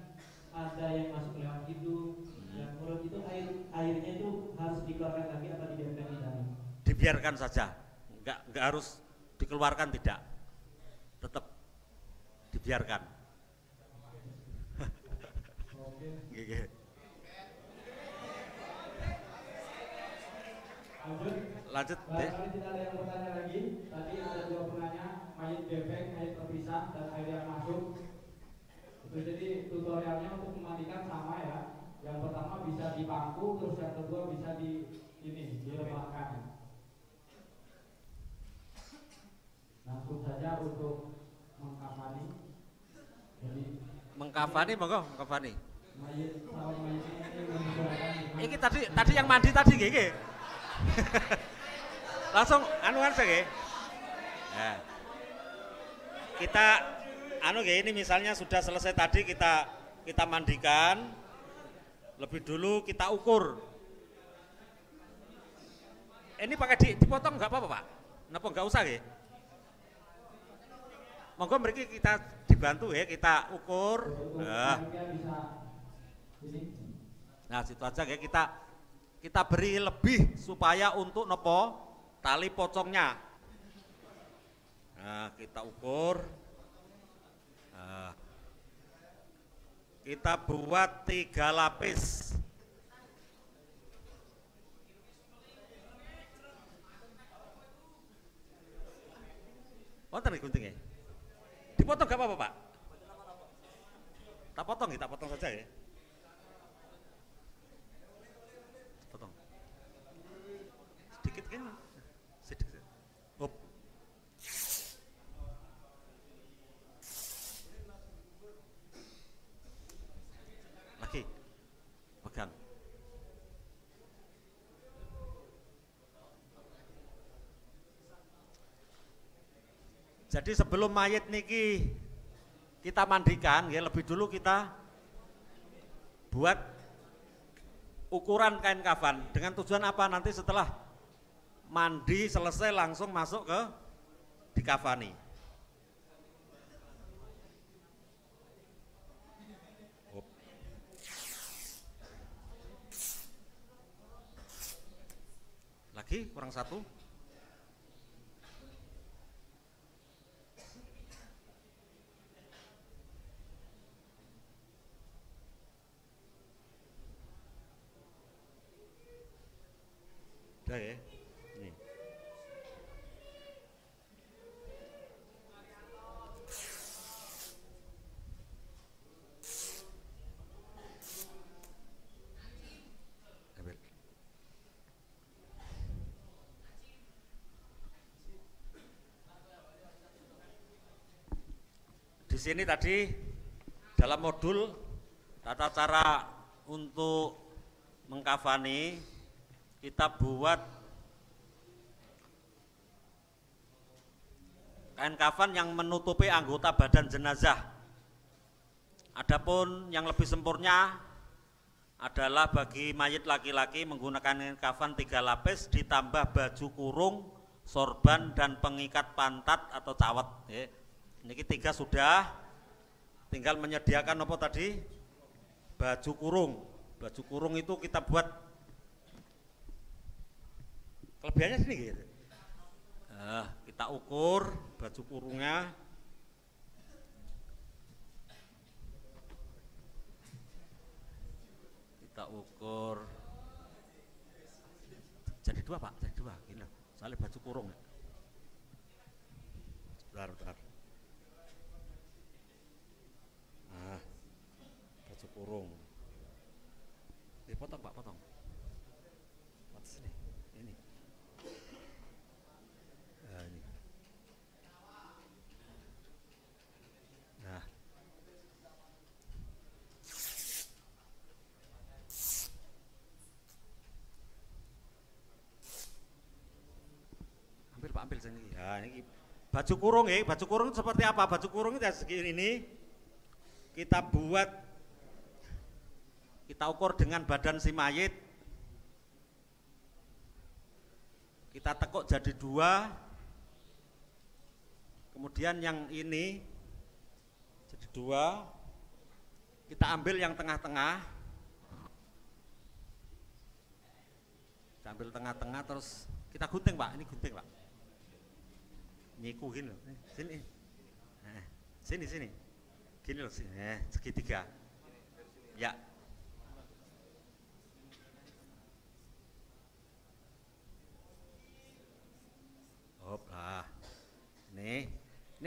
ada yang masuk lewat hidung, yang mulut itu airnya itu harus dikeluarkan lagi apa dibiarkan di dalam? Dibiarkan saja, nggak harus dikeluarkan, tidak, tetap dibiarkan. Lanjut. Barangkali tidak ada yang bertanya lagi. Tadi ada dua penanya, mayat bebek, mayat terpisah, dan air yang masuk. Itu jadi tutorialnya untuk memandikan sama ya. Yang pertama bisa di bangku, terus yang kedua bisa di ini diletakkan. Langsung saja untuk mengkafani. Jadi Mengkafani monggo, mengkafani. mayat sama mayat ini menyesuaikan. Iki tadi yang mandi tadi nggih. Langsung anuan saja. Ya. Kita ini misalnya sudah selesai tadi kita mandikan. Lebih dulu kita ukur. Ini pakai dipotong nggak apa-apa, Pak? Napa nggak usah ya? Monggo mriki kita dibantu ya, kita ukur. Nah, situ aja ya kita beri lebih supaya untuk nopo tali pocongnya. Nah, kita ukur. Nah, kita buat 3 lapis. Wonten iki guntingnya. Dipotong gak apa-apa, Pak? Tak potong saja ya. Potong. Sedikit kan? Sedikit. Hop. Lagi. Pegang. Jadi sebelum mayat niki kita mandikan, ya lebih dulu kita buat ukuran kain kafan dengan tujuan apa? Nanti setelah mandi selesai langsung masuk ke dikafani. Lagi kurang satu. Udah ya, ini. Ambil. Di sini tadi dalam modul tata cara untuk mengkafani kita buat kain kafan yang menutupi anggota badan jenazah. Adapun yang lebih sempurna adalah bagi mayit laki-laki menggunakan kain kafan 3 lapis ditambah baju kurung, sorban dan pengikat pantat atau cawet. Ini 3 sudah, tinggal menyediakan apa tadi? Baju kurung. Baju kurung itu kita buat kelebihannya sini gitu. Kita ukur baju kurungnya. Kita ukur. Jadi 2 Pak, jadi 2. Gini, soalnya baju kurung. Bentar. Nah, baju kurung. Potong Pak, potong. Sini, ini. Ini. Nah. Ambil Pak, ambil sini. Ya, ini baju kurung ya. Baju kurung seperti apa? Baju kurung itu segini ini. Kita buat, kita ukur dengan badan si mayit. Kita tekuk jadi 2. Kemudian yang ini jadi 2. Kita ambil yang tengah-tengah. Kita ambil tengah-tengah terus kita gunting Pak. Ini gunting Pak. Nyiku gini loh. Sini. Nah, sini. Gini loh sini. Segitiga. Ya.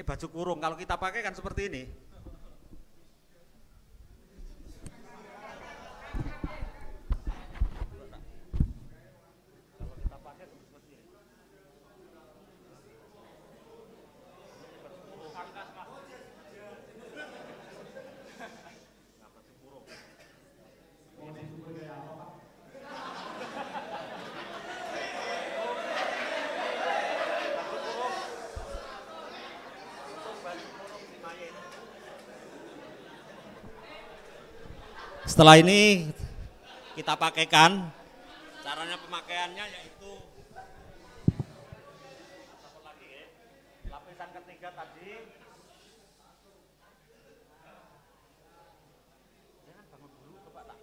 Ini baju kurung, kalau kita pakai kan seperti ini. Setelah ini kita pakaikan, caranya pemakaiannya yaitu satu lagi ya, lapisan ketiga tadi. Jangan bangun dulu, coba tak.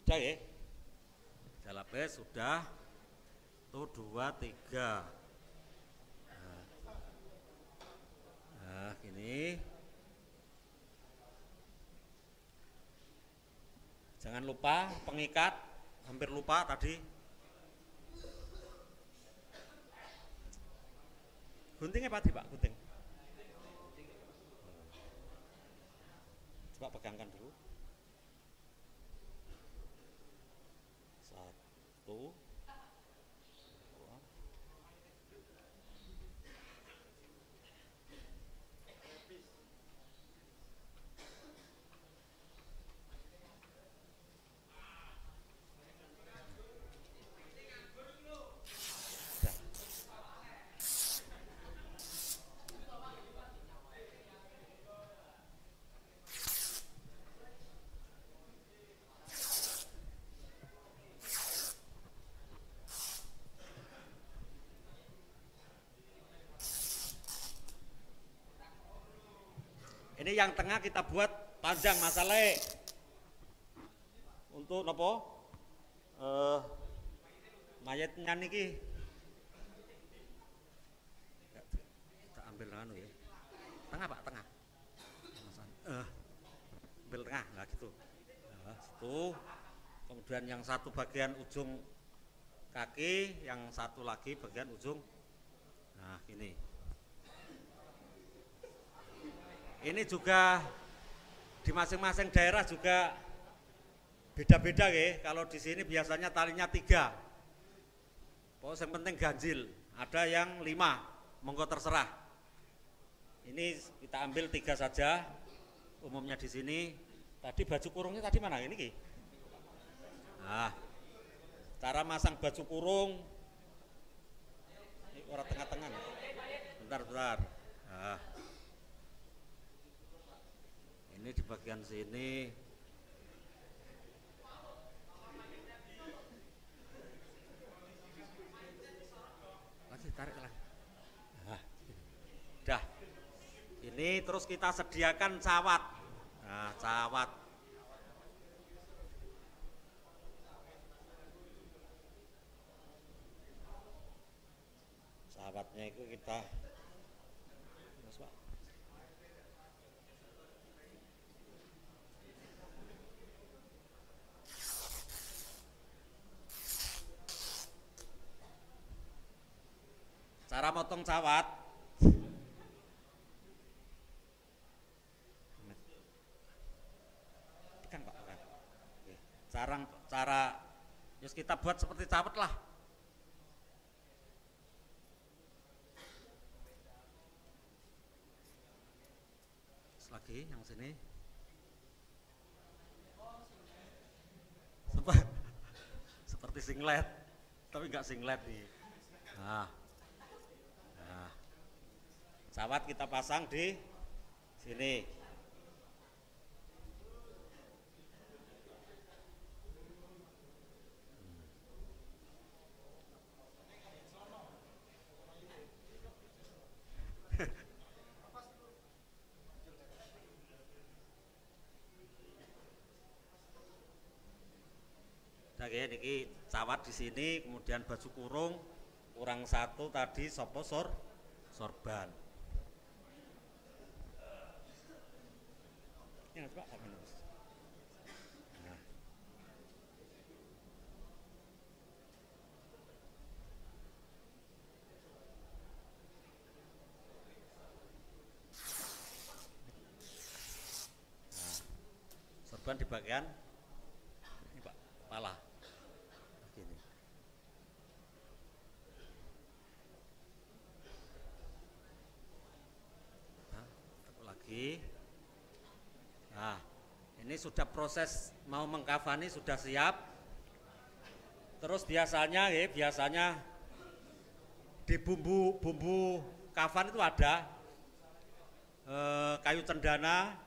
Sudah ya, jalabes sudah, tuh 2, 3. Nah, gini. Jangan lupa pengikat, hampir lupa tadi. Guntingnya Pak, Pak, gunting. Coba pegangkan dulu. 1, 2. Ini yang tengah kita buat panjang masalahnya. Untuk nopo? Mayatnya niki. Kita ambil anu ya. Tengah Pak, tengah. Ambil tengah, nah gitu. Nah, situ. Kemudian yang satu bagian ujung kaki, yang satu lagi bagian ujung. Nah, ini. Ini juga di masing-masing daerah juga beda-beda ya. Kalau di sini biasanya talinya 3. Pokoknya yang penting ganjil. Ada yang 5, monggo terserah. Ini kita ambil 3 saja. Umumnya di sini. Tadi baju kurungnya tadi mana? Ini Ki? Nah, cara masang baju kurung. Ini orang tengah-tengah. Bentar. Nah. Ini di bagian sini. Lagi tarik lagi. Nah, dah. Ini terus kita sediakan cawat. Nah, cawat. Cawatnya itu kita cara motong cawat. Tekan Pak, tekan. Cara terus kita buat seperti cawat lah. Terus lagi yang sini. Seperti singlet, tapi enggak singlet nih. Nah. Cawat kita pasang di sini. nggih niki cawat di sini, kemudian baju kurung kurang satu tadi sapa sorban. Ya, coba nah. Sorban di bagian ini Pak, kepala. Begini. Nah, tekuk lagi. Nah, ini sudah proses mau mengkafani sudah siap. Terus biasanya di bumbu kafan itu ada kayu cendana,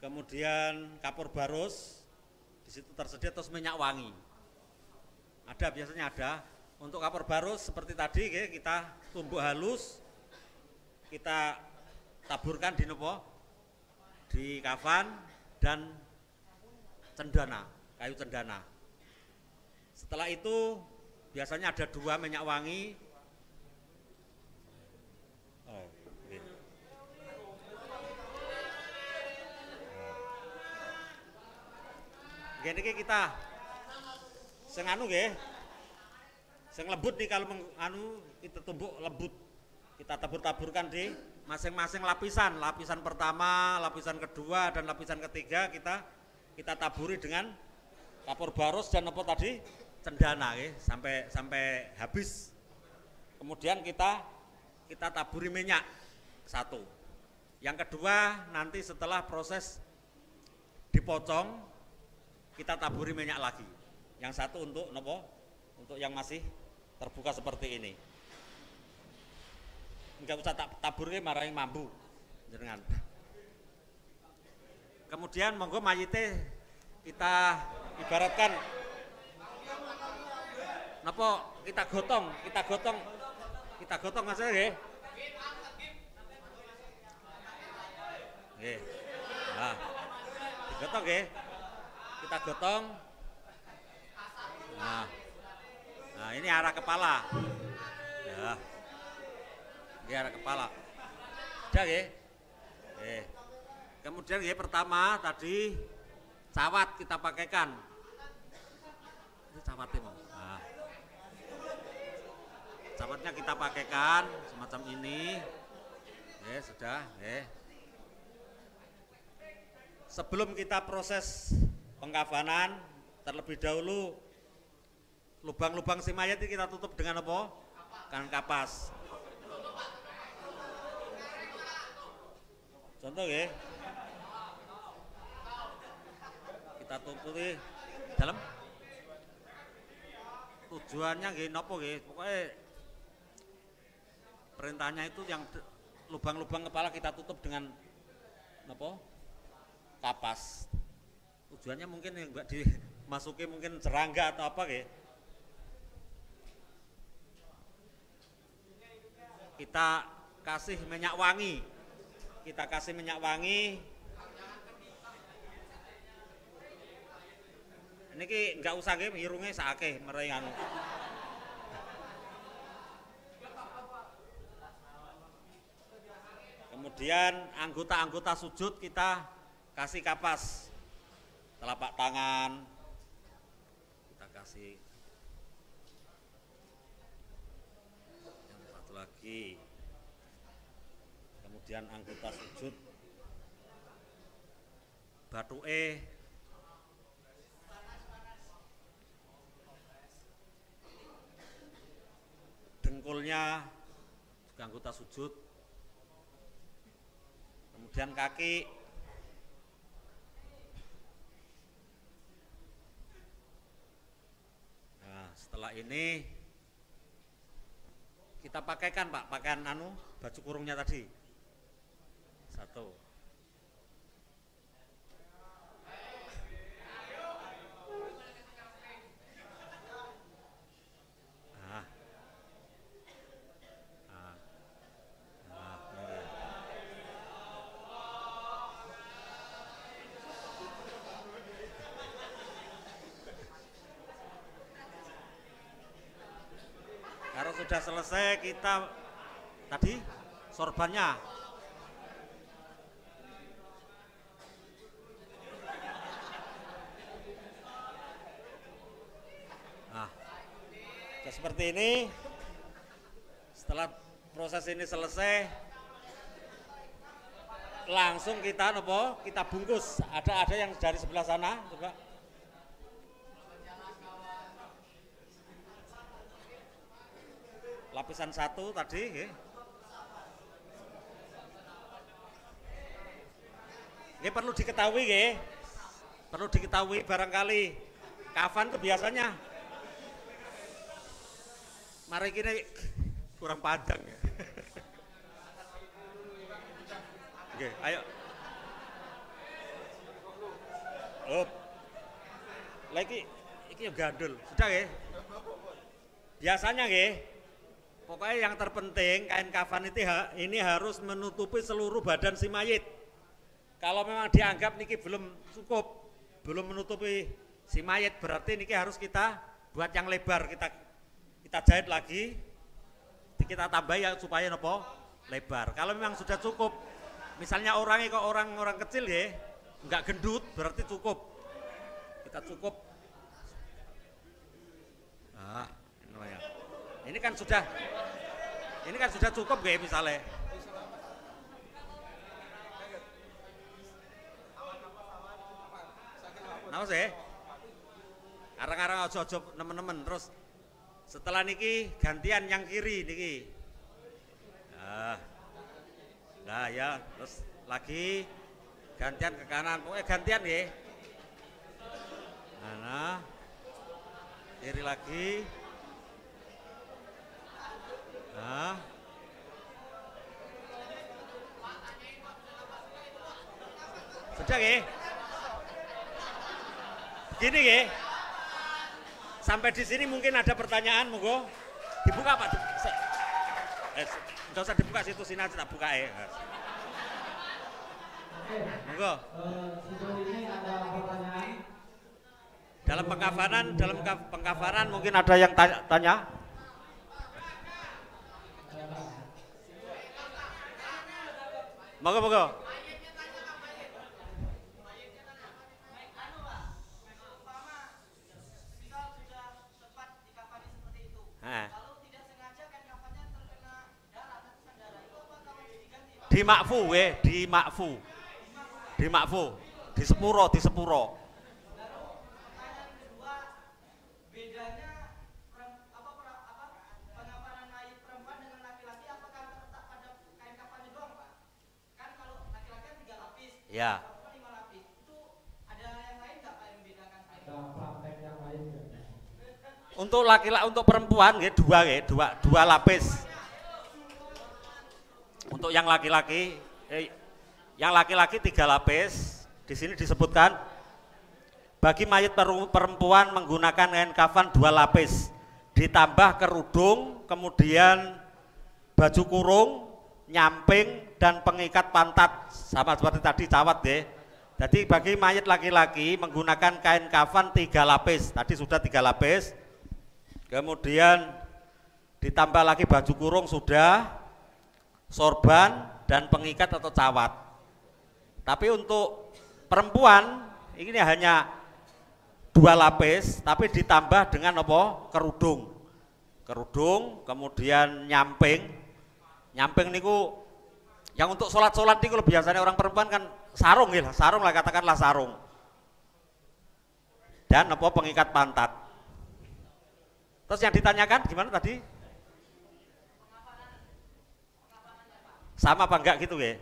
kemudian kapur barus, di situ tersedia, terus minyak wangi. Ada, biasanya ada. Untuk kapur barus seperti tadi kita tumbuk halus, kita taburkan di nopo, di kafan dan cendana, kayu cendana. Setelah itu biasanya ada 2 minyak wangi. Oh, gitu. Gini kita sing anu nggih. Sing lembut nih, kalau kita tumbuk lembut. Kita tabur-taburkan di masing-masing lapisan. Lapisan pertama, lapisan kedua, dan lapisan ketiga kita taburi dengan kapur barus dan apa tadi? Cendana sampai habis. Kemudian kita taburi minyak satu. Yang kedua nanti setelah proses dipocong kita taburi minyak lagi. Yang satu untuk nopo? Untuk yang masih terbuka seperti ini. Enggak usah taburnya marahin mambu jenengan. Kemudian monggo mayite kita ibaratkan napa kita gotong Mas nggih. Nggih. Nah, digotong nggih. Kita gotong. Nah, ini arah kepala. Ya. Ini arah kepala. Sudah nggih. Kemudian nggih pertama tadi cawat kita pakaikan. Ini cawatnya mau. Nah. Cawatnya kita pakaikan semacam ini. Sudah, Sebelum kita proses pengkafanan, terlebih dahulu lubang-lubang si mayat ini kita tutup dengan apa? Dengan kapas. Contoh ya, kita tutup di dalam. Tujuannya nggih napa nggih? Pokoknya perintahnya itu yang lubang-lubang kepala kita tutup dengan apa? Kapas. Tujuannya mungkin yang enggak dimasuki mungkin serangga atau apa nggih. Kita kasih minyak wangi. Niki enggak usah nggih irunge sakake mereng anu. Kemudian anggota-anggota sujud kita kasih kapas. Telapak tangan kita kasih. Yang satu lagi. Kemudian anggota sujud batuke dengkulnya juga anggota sujud, kemudian kaki, nah setelah ini kita pakaikan Pak, pakaian baju kurungnya tadi satu. sudah selesai kita tadi sorbannya. Nah, seperti ini. Setelah proses ini selesai, langsung kita kita bungkus. Ada yang dari sebelah sana, coba. Lapisan 1 tadi, ya. Ini perlu diketahui, ya. Perlu diketahui barangkali kafan itu biasanya. Mari kita kurang panjang ya. Oke, ayo. Up. Lagi iki gandul. Sudah ya? Biasanya ya. Pokoknya yang terpenting kain kafan ini harus menutupi seluruh badan si mayit. Kalau memang dianggap niki belum cukup, belum menutupi si mayit, berarti niki harus kita buat yang lebar, kita jahit lagi, kita tambah ya supaya lebar. Kalau memang sudah cukup, misalnya orangnya kok orang kecil ya, nggak gendut, berarti cukup. Kita cukup. Nah, ini kan sudah cukup ya misalnya. Nama sih? Arang-arang ojo-ojo nemen-nemen terus. Setelah niki gantian yang kiri niki. Nah ya, terus lagi gantian ke kanan. Pokoknya gantian ya. Nah, kiri lagi. Nah. Sudah ya? Gini ya? Sampai di sini mungkin ada pertanyaan, monggo. Dibuka Pak. Enggak usah dibuka, situ sini aja tak buka ya. Monggo. Sejauh ini ada pertanyaan. Dalam pengkafanan mungkin ada yang tanya. Monggo. Di makfu, di sepuro. Bedanya pengapanan mayit perempuan dengan laki-laki apakah tetap pada kain kafannya doang, Pak? Kan kalau laki-laki kan 3 lapis, ya. perempuan 5 lapis. Itu ada yang lain nggak Pak yang membedakan kain? Ada praktek yang lain nggak? Untuk laki-laki, untuk perempuan dua lapis. Untuk yang laki-laki 3 lapis. Di sini disebutkan bagi mayit perempuan menggunakan kain kafan 2 lapis, ditambah kerudung, kemudian baju kurung, nyamping, dan pengikat pantat, sama seperti tadi cawat ya. Jadi bagi mayit laki-laki menggunakan kain kafan 3 lapis, tadi sudah 3 lapis, kemudian ditambah lagi baju kurung sudah, sorban, dan pengikat atau cawat. Tapi untuk perempuan ini hanya 2 lapis, tapi ditambah dengan kerudung, kemudian nyamping niku yang untuk sholat niku biasanya orang perempuan kan sarung lah, katakanlah sarung, dan pengikat pantat. Terus yang ditanyakan gimana tadi? Sama apa enggak gitu ya?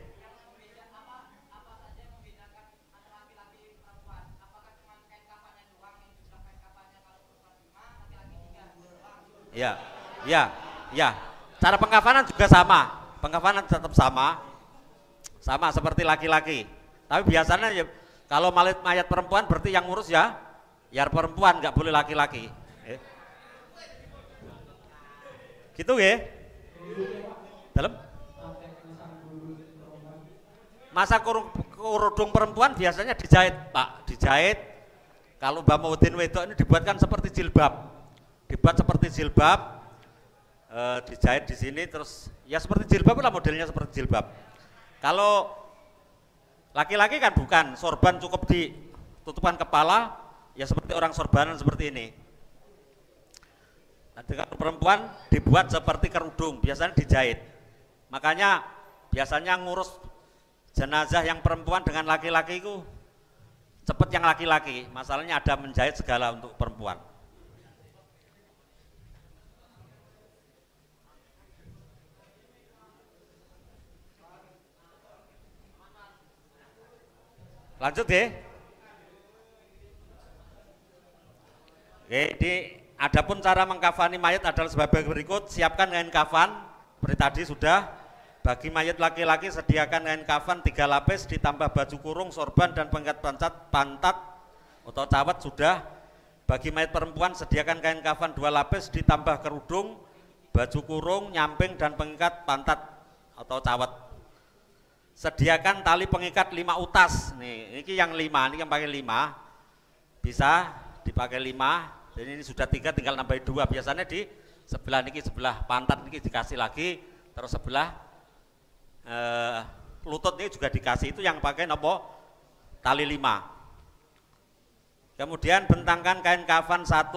Ya. Cara pengkafanan juga sama. Pengkafanan tetap sama seperti laki-laki. Tapi biasanya ya, kalau mayat perempuan berarti yang ngurus ya perempuan, nggak boleh laki-laki. Gitu ya? Dalam? Masa kerudung perempuan biasanya dijahit, Pak. Dijahit. Kalau Mbak Maudin wedok ini dibuatkan seperti jilbab. dijahit di sini, terus ya seperti jilbab lah, modelnya seperti jilbab. Kalau laki-laki kan bukan, sorban cukup di tutupan kepala, ya seperti orang sorbanan seperti ini. Nanti kalau perempuan dibuat seperti kerudung, biasanya dijahit. Makanya biasanya ngurus jenazah yang perempuan dengan laki-laki itu cepet yang laki-laki, masalahnya ada menjahit segala untuk perempuan. Lanjut ya. Oke, adapun cara mengkafani mayat adalah sebagai berikut. Siapkan kain kafan, seperti tadi sudah. Bagi mayat laki-laki sediakan kain kafan 3 lapis ditambah baju kurung, sorban dan pengikat pantat atau cawat sudah. Bagi mayat perempuan sediakan kain kafan 2 lapis ditambah kerudung, baju kurung, nyamping dan pengikat pantat atau cawat. Sediakan tali pengikat 5 utas. Nih, ini yang 5, ini yang pakai 5. Bisa dipakai 5. Jadi ini sudah 3, tinggal nambah 2. Biasanya di sebelah niki, sebelah pantat niki dikasih lagi, terus sebelah lutut ini juga dikasih, itu yang pakai nopo tali 5. Kemudian bentangkan kain kafan 1,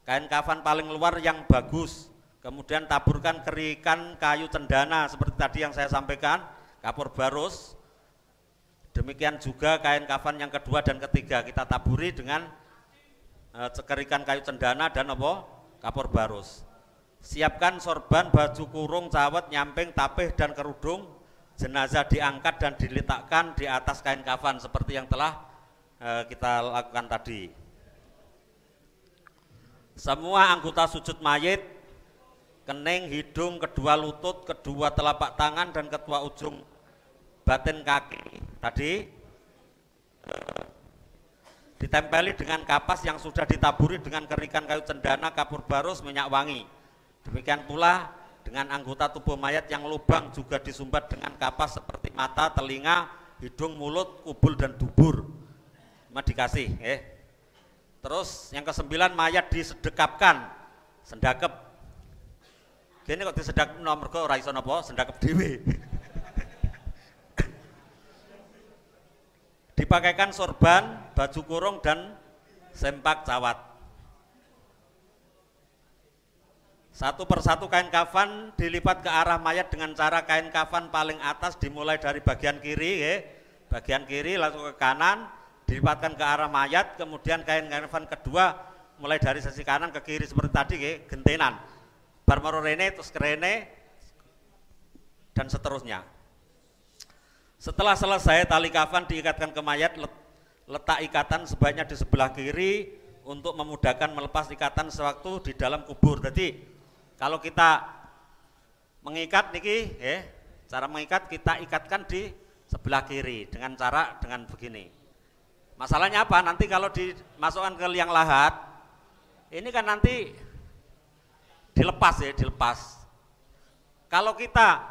kain kafan paling luar yang bagus. Kemudian taburkan kerikan kayu cendana seperti tadi yang saya sampaikan, kapur barus. Demikian juga kain kafan yang kedua dan ketiga kita taburi dengan kerikan kayu cendana dan nopo kapur barus. Siapkan sorban, baju kurung, cawat, nyamping, tapih, dan kerudung. Jenazah diangkat dan diletakkan di atas kain kafan seperti yang telah kita lakukan tadi. Semua anggota sujud mayit, kening, hidung, kedua lutut, kedua telapak tangan, dan kedua ujung batin kaki tadi ditempeli dengan kapas yang sudah ditaburi dengan kerikan kayu cendana, kapur barus, minyak wangi. Demikian pula dengan anggota tubuh mayat yang lubang juga disumbat dengan kapas seperti mata, telinga, hidung, mulut, kubul, dan dubur. Cuma dikasih. Terus yang ke-9, mayat disedekapkan, sendakep. Gini kok disedakep nomor ke ora iso napa, sendakep dhewe. Dipakaikan sorban, baju kurung, dan sempak cawat. Satu persatu kain kafan dilipat ke arah mayat dengan cara kain kafan paling atas dimulai dari bagian kiri, bagian kiri langsung ke kanan, dilipatkan ke arah mayat. Kemudian kain kafan kedua mulai dari sisi kanan ke kiri seperti tadi, gentenan. Barmaro rene terus kerene dan seterusnya. Setelah selesai tali kafan diikatkan ke mayat, letak ikatan sebaiknya di sebelah kiri untuk memudahkan melepas ikatan sewaktu di dalam kubur. Jadi kalau kita mengikat niki, cara mengikat kita ikatkan di sebelah kiri dengan begini. Masalahnya apa? Nanti kalau dimasukkan ke liang lahat, ini kan nanti dilepas dilepas. Kalau kita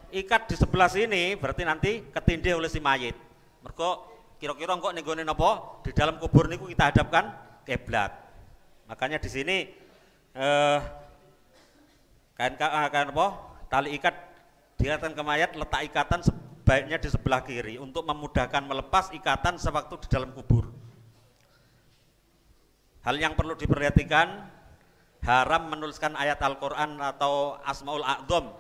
ikat di sebelah sini, berarti nanti ketindih oleh si mayit. Mergo kira-kira kok nenggone napa? Di dalam kubur niku kita hadapkan kiblat. Makanya di sini kain apa? Tali ikat diikatkan ke mayat, letak ikatan sebaiknya di sebelah kiri untuk memudahkan melepas ikatan sewaktu di dalam kubur. Hal yang perlu diperhatikan, haram menuliskan ayat Al-Quran atau Asmaul A'dzam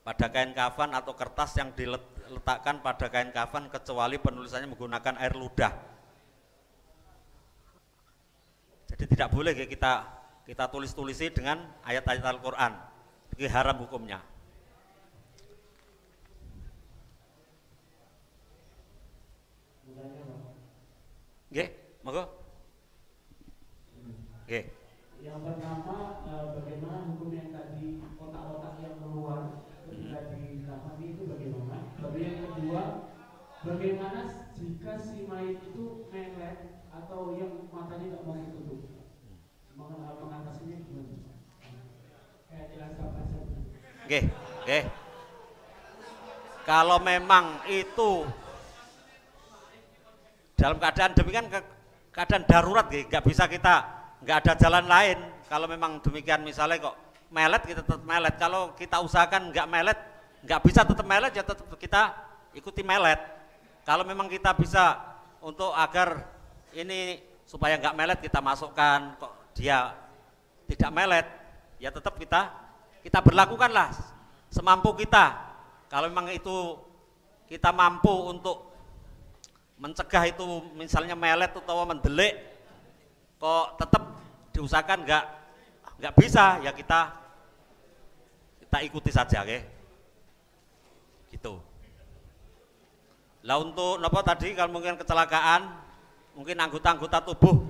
pada kain kafan atau kertas yang diletakkan pada kain kafan kecuali penulisannya menggunakan air ludah. Jadi tidak boleh kita tulis-tulisi dengan ayat-ayat Al-Quran. Ini haram hukumnya. Oke, monggo. Oke. Yang pertama, bagaimana hukum yang tadi kotak-kotak yang keluar ketika di kafani itu bagaimana? Yang kedua, bagaimana jika si mayit itu melet atau yang matanya tidak mau ditutup? Mengatasinya gimana? Kayak jelaskan saja. Oke. Kalau memang itu dalam keadaan demikian, keadaan darurat, nggak bisa kita, nggak ada jalan lain. Kalau memang demikian, misalnya kok melet kita tetap melet. Kalau kita usahakan nggak melet, nggak bisa tetap melet ya tetap kita ikuti melet. Kalau memang kita bisa untuk agar ini supaya nggak melet kita masukkan, kok dia tidak melet, ya tetap kita berlakukanlah semampu kita. Kalau memang itu kita mampu untuk mencegah itu misalnya melet atau mendelik, kok tetap diusahakan nggak bisa, ya kita ikuti saja, oke? Gitu. Lah untuk apa tadi kalau mungkin kecelakaan, mungkin anggota-anggota tubuh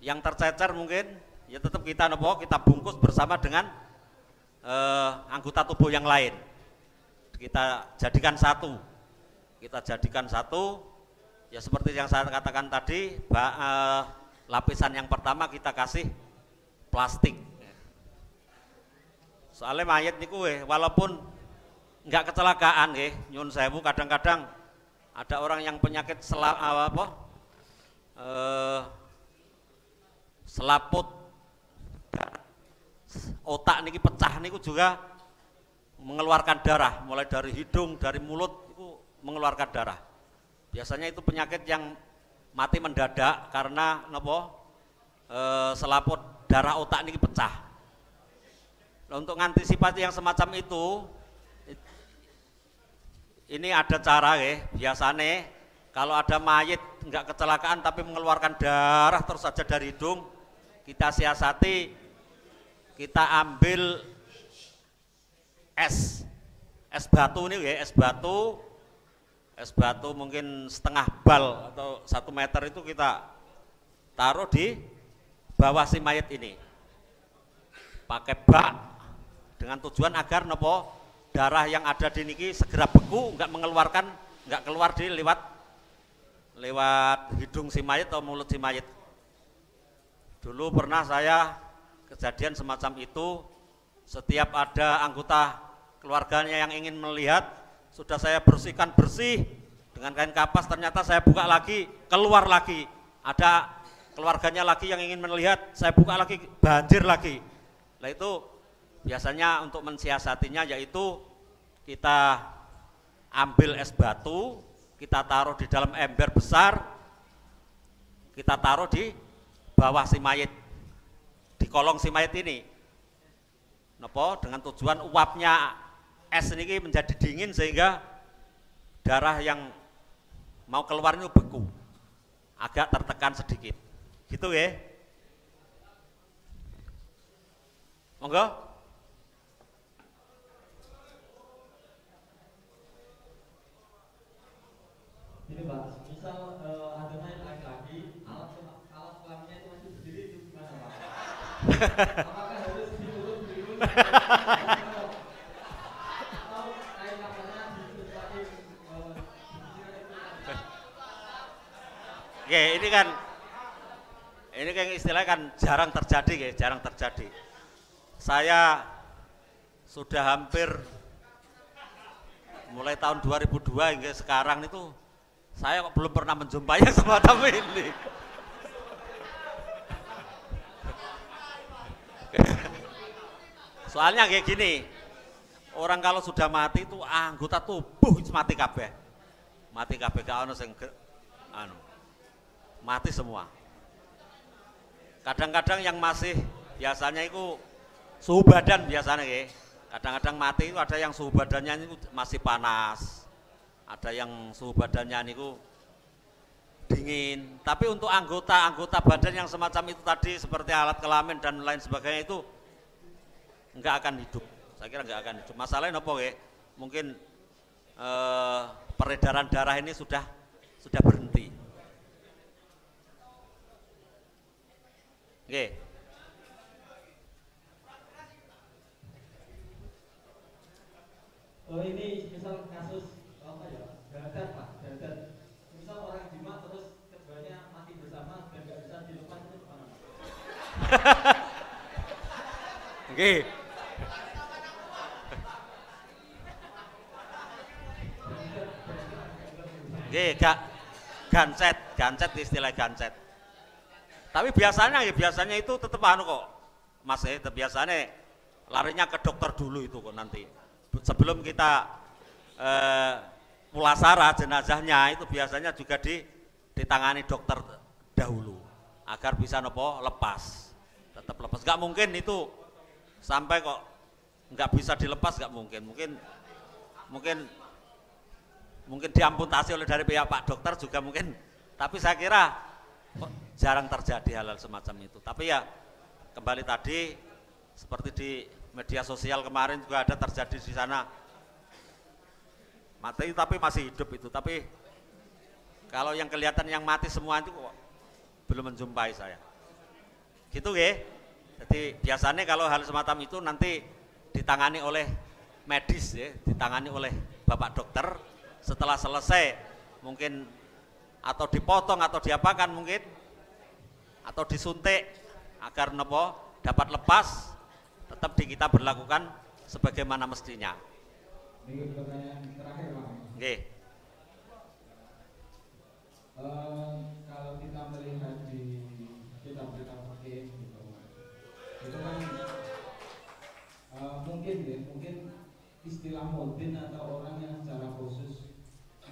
yang tercecer mungkin ya tetap kita bungkus bersama dengan anggota tubuh yang lain. Kita jadikan satu. Ya seperti yang saya katakan tadi, lapisan yang pertama kita kasih plastik. Soalnya mayat niku walaupun nggak kecelakaan nyun sewu, kadang-kadang ada orang yang penyakit selaput otak niki pecah niku juga mengeluarkan darah, mulai dari hidung, dari mulut itu mengeluarkan darah. Biasanya itu penyakit yang mati mendadak karena selaput darah otak niki pecah. Nah, untuk mengantisipasi yang semacam itu, ini ada cara biasanya kalau ada mayit nggak kecelakaan tapi mengeluarkan darah terus saja dari hidung, kita siasati, kita ambil es batu nih es batu mungkin setengah bal atau 1 meter itu kita taruh di bawah si mayit ini, pakai bak dengan tujuan agar darah yang ada di niki segera beku, nggak keluar di lewat hidung si mayit atau mulut si mayit. Dulu pernah saya kejadian semacam itu, setiap ada anggota keluarganya yang ingin melihat, sudah saya bersihkan bersih dengan kain kapas, ternyata saya buka lagi, keluar lagi, ada keluarganya lagi yang ingin melihat, saya buka lagi, banjir lagi. Nah itu biasanya untuk mensiasatinya yaitu kita ambil es batu, kita taruh di dalam ember besar, kita taruh di bawah si mayit, di kolong si mayit ini, dengan tujuan uapnya es ini menjadi dingin sehingga darah yang mau keluar itu beku, agak tertekan sedikit, gitu ya. Monggo. Ini Pak, misal ada mayat laki-laki, alat kelaminnya itu masih berdiri, itu gimana Pak? Apakah harus diturun dulu? Atau kain kafannya disesuaikan? Oke, ini kan istilahnya kan jarang terjadi. Saya sudah hampir mulai tahun 2002 hingga sekarang itu saya belum pernah menjumpai yang semacam ini. Soalnya kayak gini, orang kalau sudah mati itu anggota tubuh itu mati kabeh. Gak ono sing mati semua. Kadang-kadang yang masih biasanya itu suhu badan biasanya kadang-kadang mati itu ada yang suhu badannya itu masih panas, ada yang suhu badannya itu dingin. Tapi untuk anggota badan yang semacam itu tadi seperti alat kelamin dan lain sebagainya itu enggak akan hidup. Saya kira enggak akan hidup. Masalahnya apa mungkin peredaran darah ini sudah berhenti. Oke. Oh ini misal kasus apa ya, dadat Pak, dadat. Misal orang jima terus keduanya mati bersama dan nggak bisa dilepas, itu gimana Pak? Oke. Oke, gancet istilah gancet. Tapi biasanya itu tetap kok, Mas biasanya larinya ke dokter dulu itu kok nanti. Sebelum kita mulasarah jenazahnya itu biasanya juga ditangani dokter dahulu agar bisa nopo lepas, tetap lepas. Nggak mungkin itu sampai kok nggak bisa dilepas, nggak mungkin. Mungkin diamputasi oleh dari pihak Pak Dokter juga mungkin, tapi saya kira jarang terjadi hal-hal semacam itu. Tapi ya kembali tadi seperti di media sosial kemarin juga ada terjadi di sana mati tapi masih hidup itu. Tapi kalau yang kelihatan yang mati semua itu kok belum menjumpai saya. Gitu ya. Jadi biasanya kalau hal semacam itu nanti ditangani oleh medis ya, ditangani oleh Bapak Dokter. Setelah selesai mungkin atau dipotong atau diapakan mungkin atau disuntik agar nopo dapat lepas, tetap di kita berlakukan sebagaimana mestinya. Ini pertanyaan terakhir Pak. Oke. Kalau kita melihat di berita fakih gitu, itu kan mungkin istilah mudin atau orang yang secara khusus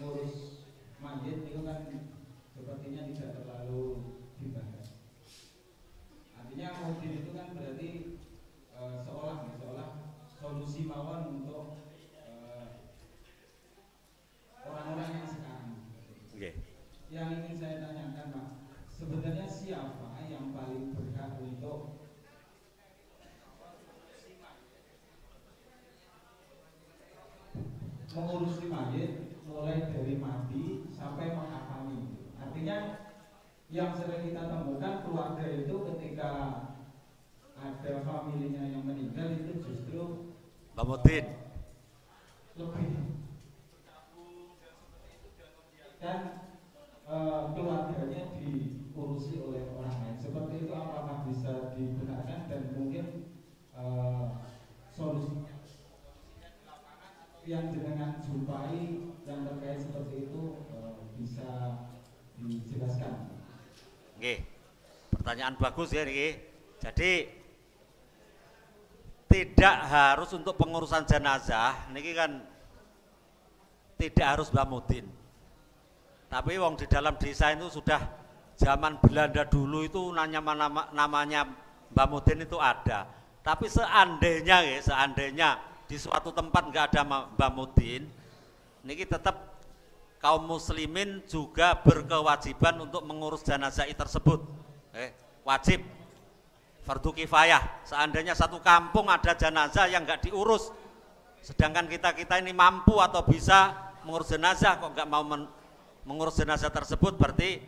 ngurus mayit itu kan sepertinya tidak terlalu dibahas. Artinya mudin itu kan berarti seolah solusi mawon untuk orang-orang yang sekarang. Okay. Yang ingin saya tanyakan Pak, sebenarnya siapa yang paling berhak untuk mengurusi mayit mulai dari mati sampai mengkafani? Artinya yang sering kita temukan keluarga itu ketika ada familinya yang meninggal itu justru Pak Mudin lebih dan keluarganya diurusi oleh orang lain. Seperti itu apakah bisa digunakan dan mungkin solusi yang dengan jumpai yang terkait seperti itu bisa dijelaskan? Oke, pertanyaan bagus ya Riki. Jadi tidak harus untuk pengurusan jenazah, niki kan tidak harus Mbah Mudin. Tapi wong di dalam desa itu sudah zaman Belanda dulu itu namanya Mbah Mudin itu ada. Tapi seandainya di suatu tempat nggak ada Mbah Mudin, niki tetap kaum muslimin juga berkewajiban untuk mengurus jenazah tersebut. Wajib, fardu kifayah. Seandainya satu kampung ada jenazah yang nggak diurus, sedangkan kita ini mampu atau bisa mengurus jenazah kok nggak mau mengurus jenazah tersebut, berarti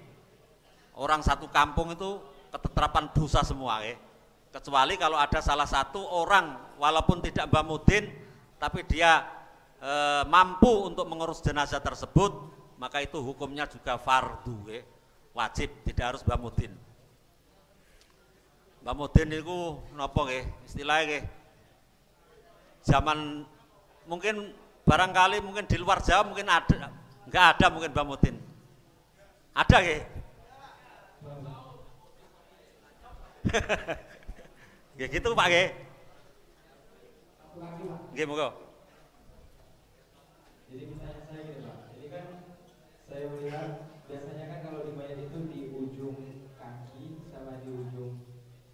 orang satu kampung itu keterapan dosa semua ya. Kecuali kalau ada salah satu orang walaupun tidak Mbah Mudin tapi dia mampu untuk mengurus jenazah tersebut, maka itu hukumnya juga fardu ya. Wajib, tidak harus Mbah Mudin. Mbah Mudin itu napa nggih istilahnya nggih. Zaman mungkin barangkali mungkin di luar Jawa mungkin ada, enggak ada mungkin Mbah Mudin. Ada nggih? Ya gitu Pak nggih. Nggih monggo. Jadi misalnya saya gitu Pak. Jadi kan saya melihat biasanya kan kalau di mayat itu di ujung kaki sama di ujung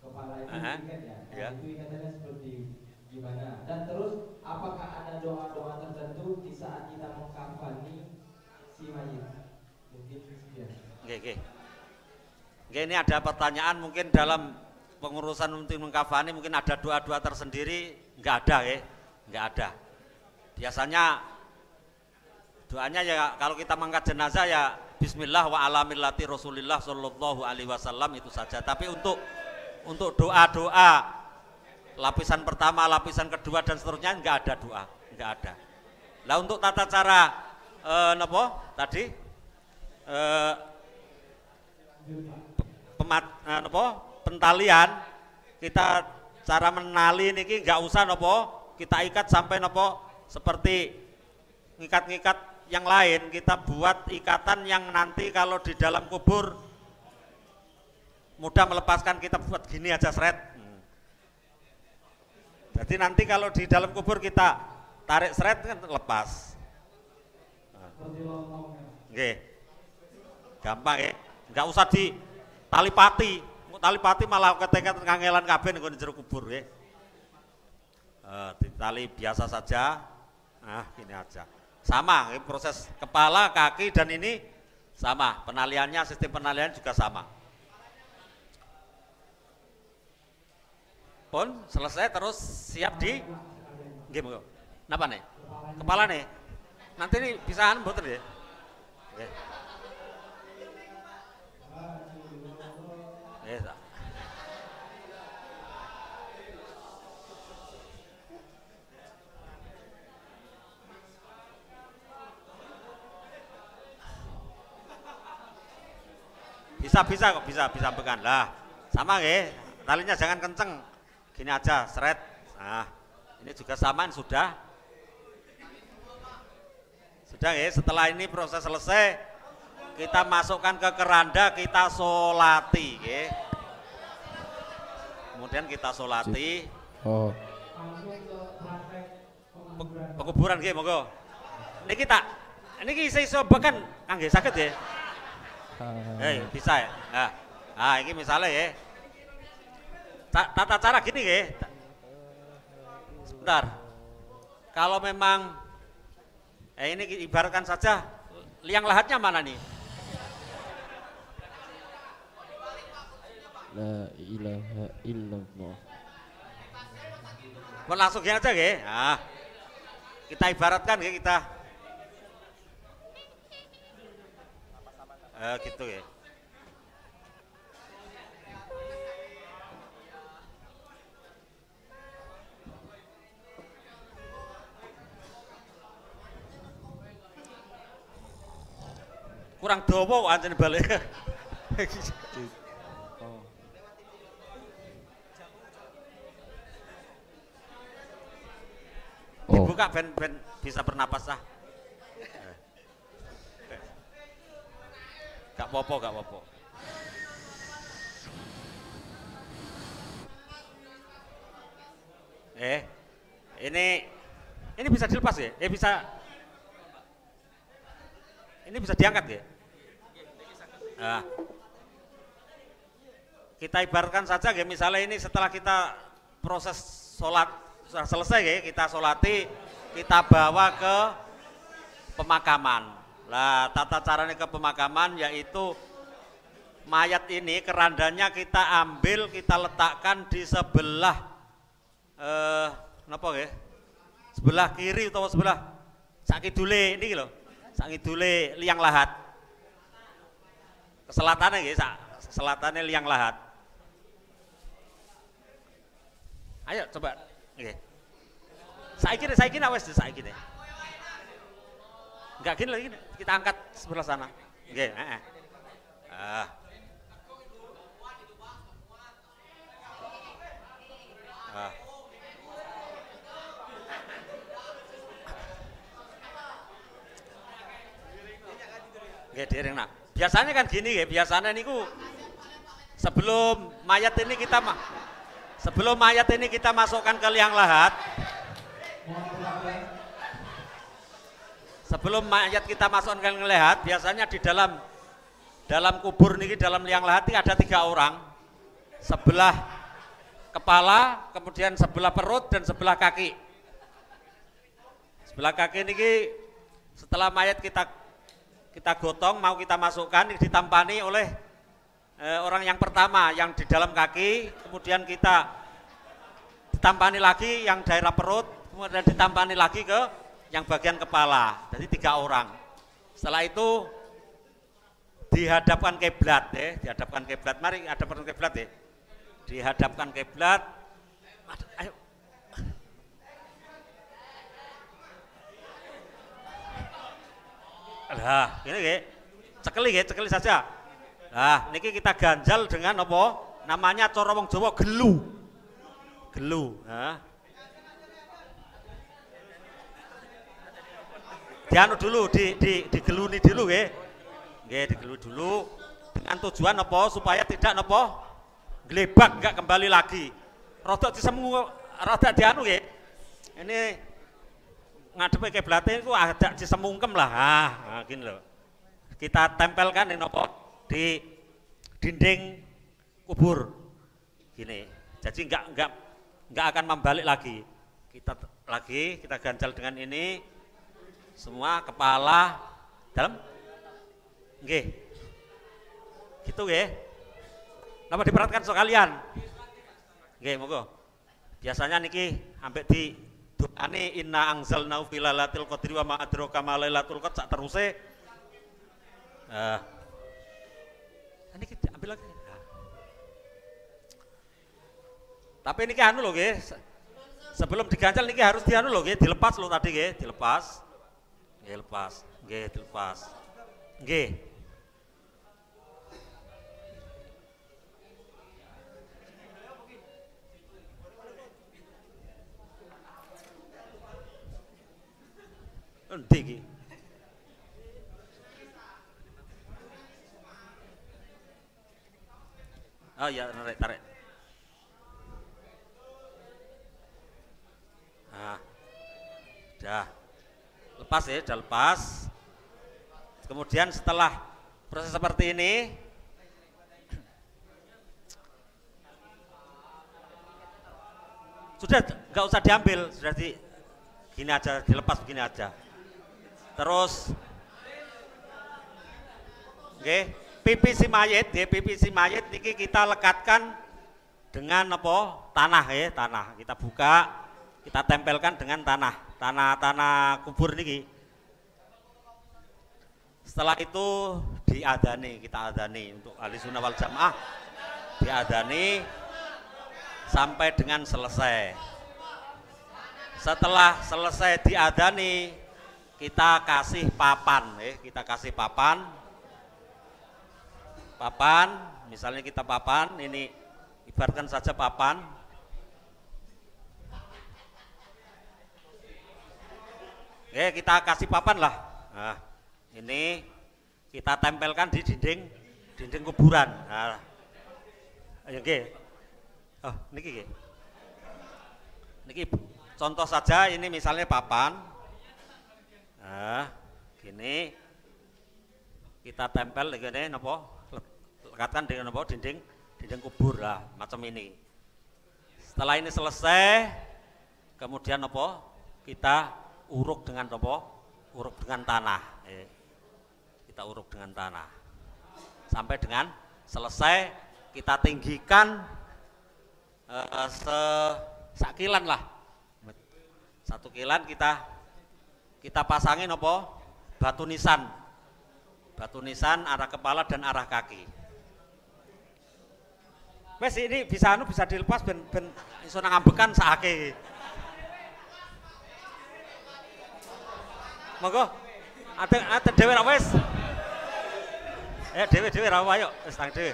kepala itu ikat ya. Nah, itu ikatannya seperti gimana? Dan terus apakah ada doa-doa tertentu di saat kita mengkafani si mayit? Mungkin sekian. Oke. Oke, ini ada pertanyaan mungkin dalam pengurusan untuk mengkafani mungkin ada doa-doa tersendiri, enggak ada ya, enggak ada. Biasanya doanya ya kalau kita mengangkat jenazah ya Bismillah wa ala millati Rasulillah sallallahu alaihi wasallam itu saja. Tapi untuk doa-doa lapisan pertama, lapisan kedua dan seterusnya enggak ada doa, enggak ada. Lah untuk tata cara pentalian, kita cara menali niki nggak usah kita ikat sampai seperti ngikat-ngikat yang lain, kita buat ikatan yang nanti kalau di dalam kubur mudah melepaskan, kita buat gini aja seret. Jadi nanti kalau di dalam kubur kita tarik seret kan lepas. Oke, gampang ya. Nggak usah di tali pati. Tali pati malah ketika kangelan kabeh ning jero kubur ya. Di tali biasa saja. Nah, ini aja. Sama, ini proses kepala, kaki dan ini sama. Penaliannya, sistem penalian juga sama. Pun selesai terus siap di gimana? Napa nih? Kepala nih. Nanti ini pisahan boten ya. Oke. Bisa kok, bisa pegan lah. Sama ya, talinya jangan kenceng. Gini aja, seret. Nah, ini juga samaan sudah. Sudah ya, setelah ini proses selesai, kita masukkan ke keranda, kita solati ya. Kemudian kita solati. Oh. Pekuburan ya, monggo. Ini kita, ini iso bahkan kangge sakit ya. Bisa ya. Nah, ini misalnya ya. Tata cara gini ya. Sebentar. Kalau memang ini ibaratkan saja liang lahatnya mana nih? La ilaha illallah. Langsung aja ya. Nah, kita ibaratkan ya kita. Gitu ya. Kurang dawa anjen balik. Dibuka ben bisa bernapas lah. Gak apa-apa. Ini bisa dilepas ya? Ini bisa diangkat ya? Nah, kita ibaratkan saja ya, misalnya ini setelah kita proses sholat sudah selesai ya, kita sholati, kita bawa ke pemakaman. Lah, tata caranya ke pemakaman yaitu mayat ini kerandanya kita ambil, kita letakkan di sebelah napa ya? Sebelah kiri atau sebelah sakidule ini loh. Sakidule liang lahat. Ke selatannya nggih, selatannya liang lahat. Ayo coba nggih. Saiki wis saiki deh. Enggak gini lagi, kita angkat sebelah sana. Nggih, heeh. Nggih, dereng nak. Biasanya kan gini ya, biasanya niku sebelum mayat ini kita masukkan ke liang lahat. Sebelum mayat kita masukkan ke liang lahat, biasanya di dalam kubur niki, dalam liang lahat ini ada 3 orang. Sebelah kepala, kemudian sebelah perut dan sebelah kaki. Sebelah kaki niki setelah mayat kita gotong, mau kita masukkan, ditampani oleh orang yang pertama yang di dalam kaki, kemudian kita ditampani lagi yang daerah perut, kemudian ditampani lagi ke yang bagian kepala. Jadi 3 orang. Setelah itu dihadapkan kiblat ya, dihadapkan kiblat. Mari hadapkan kiblat ya. Dihadapkan kiblat. Ayo. Nah, ini cekeli saja. Nah, niki kita ganjal dengan apa? Namanya cara wong Jawa gelu. Nah. Dianu dulu, digeluni dulu nggih. Nggih, digelu dulu dengan tujuan apa? Supaya tidak napa? Glebak, enggak kembali lagi. Rodok disemu rada dianu nggih. Ini ngadepe kiblate iku agak disemungkem lah. Nah, gini loh. Kita tempelkan ini nopo di dinding kubur. Gini. Jadi enggak akan membalik lagi. Kita ganjal dengan ini semua kepala dalam nggih. Gitu nggih. Napa diperhatikan sekalian? Nggih, monggo. Biasanya niki ambek di doane inna anzalna fi lailatul qadri wa ma adraka ma lailatul qadr sak teruse. Niki ambil lagi. Tapi niki anu lho nggih. Sebelum diganjal niki harus dianu lho nggih, dilepas lho tadi nggih, dilepas. Nggih, lepas. Nggih, dilepas. Nggih. Endi iki? Oh ya, tarik. Nah, dah lepas ya, dah lepas. Kemudian setelah proses seperti ini, sudah nggak usah diambil, sudah gini aja, dilepas begini aja. Terus, pipi si mayit niki kita lekatkan dengan apa? Tanah ya, tanah. Kita buka, kita tempelkan dengan tanah kubur niki. Setelah itu diadani, kita adani untuk ahli sunnah wal jamaah, diadani sampai dengan selesai. Setelah selesai diadani, kita kasih papan, kita kasih papan, misalnya kita papan, ini ibaratkan saja papan, kita kasih papan lah. Nah, ini kita tempelkan di dinding kuburan. Nah, oh, niki contoh saja, ini misalnya papan. Nah, gini kita tempel begini, nopo lekatkan dengan nopo dinding kubur lah, macam ini. Setelah ini selesai, kemudian nopo kita uruk dengan nopo, uruk dengan tanah. Kita uruk dengan tanah sampai dengan selesai. Kita tinggikan sekilan lah, 1 kilan kita pasangin apa? Batu nisan arah kepala dan arah kaki. Wes ini bisa dilepas ben iso ngambekan sakake. Monggo. Ada dhewe ra wis. Ya dhewe ra ayo wis tang dhewe.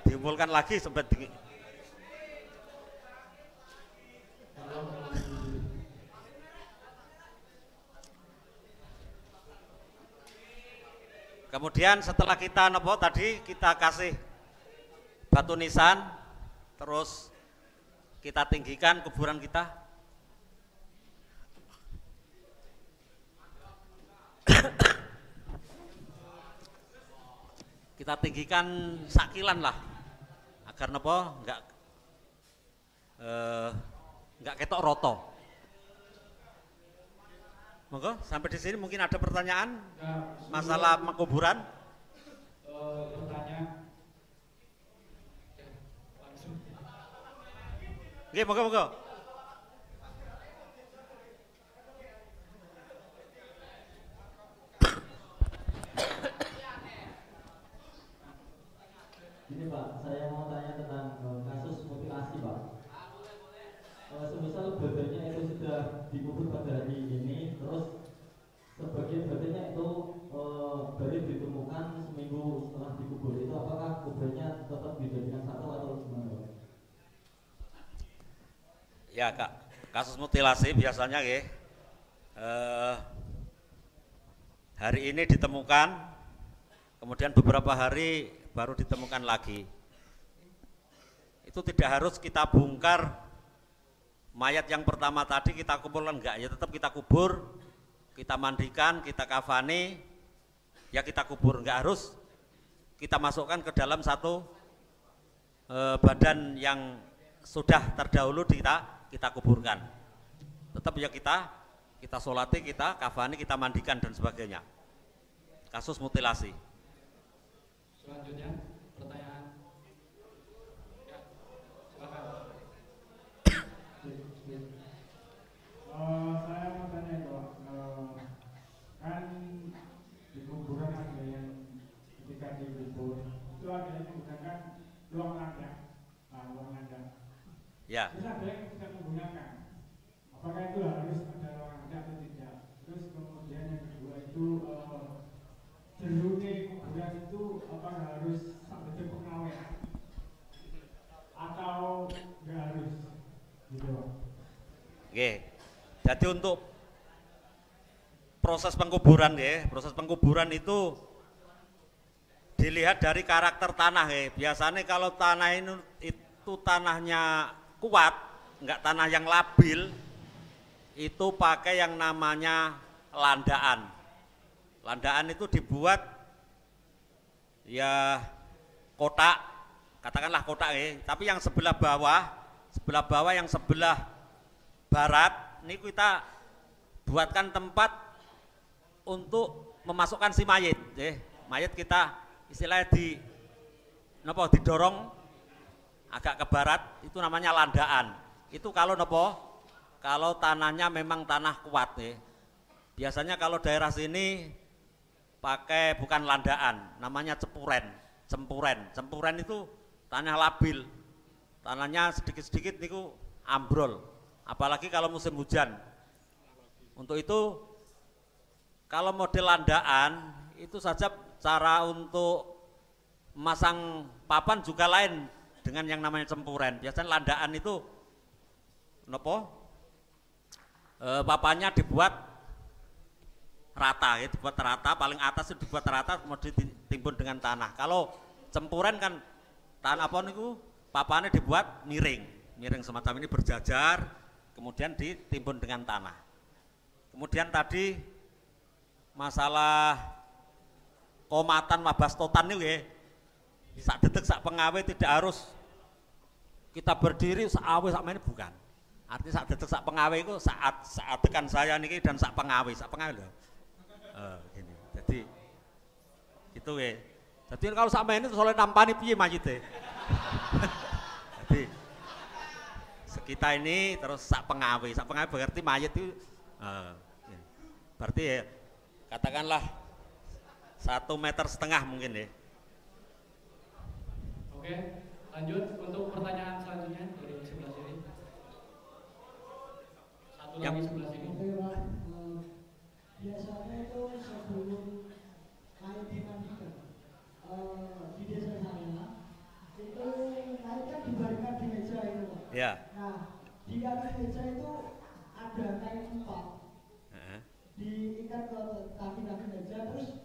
Diumpulkan lagi sempat kemudian setelah kita nopo tadi kita kasih batu nisan, terus kita tinggikan kuburan kita. Kita tinggikan sakilan lah agar nopo enggak ketok roto. Monggo sampai di sini mungkin ada pertanyaan masalah kuburan. Pertanyaan. Nggih, monggo. Ini Pak, saya mau tanya tentang kasus mutilasi Pak. Semisal badannya itu sudah dikubur pada hari ini, terus sebagian badannya itu baru ditemukan seminggu setelah dikubur, itu apakah kuburnya tetap dijadikan satu atau gimana Pak? Ya Kak, kasus mutilasi biasanya hari ini ditemukan, kemudian beberapa hari baru ditemukan lagi. Itu tidak harus kita bongkar mayat yang pertama tadi kita kumpulkan, enggak, ya tetap kita kubur, kita mandikan, kita kafani, ya kita kubur, enggak harus kita masukkan ke dalam satu badan yang sudah terdahulu kita kuburkan. Tetap ya kita sholati, kita kafani, kita mandikan dan sebagainya. Kasus mutilasi. Selanjutnya pertanyaan. Ya, silakan. Saya mau tanya Dok, kan di kuburan ada yang ketika dikubur itu ada yang menggunakan ruang nada, ruang nada. Ya. Terus ada yang tidak menggunakan. Apakah itu harus ada ruang nada atau tidak? Terus kemudian yang kedua itu jerune kuburan itu apakah harus sampai pengawean atau nggak harus? Gitu. Oke. Jadi untuk proses pengkuburan proses pengkuburan itu dilihat dari karakter tanah Biasanya kalau tanah itu tanahnya kuat, enggak tanah yang labil, itu pakai yang namanya landaan. Landaan itu dibuat ya kotak, katakanlah kotak tapi yang sebelah bawah yang sebelah barat ini kita buatkan tempat untuk memasukkan si mayit. Mayit kita istilahnya didorong agak ke barat, itu namanya landaan. Itu kalau kalau tanahnya memang tanah kuat Biasanya kalau daerah sini pakai bukan landaan, namanya cempuren. Cempuren itu tanah labil. Tanahnya sedikit-sedikit niku ambrol. Apalagi kalau musim hujan. Untuk itu kalau model landaan itu saja cara untuk memasang papan juga lain dengan yang namanya cempuren. Biasanya landaan itu papannya dibuat rata dibuat rata, paling atas itu dibuat rata kemudian ditimbun dengan tanah. Kalau cempuren kan tanah papannya dibuat miring semacam ini berjajar, kemudian ditimbun dengan tanah. Kemudian tadi masalah komatan mabastotan ini sak detik sak pengawe tidak harus kita berdiri sak awe sak ini bukan. Artinya sak detik sak pengawe itu saat tekan saya niki dan sak pengawe loh. Gini. Jadi itu Jadi kalau sak ini soalnya nampani piye mayite. Jadi kita ini terus sak pengawe berarti mayit itu berarti katakanlah 1,5 meter mungkin Oke, lanjut untuk pertanyaan selanjutnya dari sebelah sini. Satu lagi sebelah sini. Biasanya itu sebelum mayit dimandikan di desa saya itu mayit kan dibaringkan di meja itu. Ya. Nah, di atas meja itu ada kain empat, diikat ke kaki-kaki meja, terus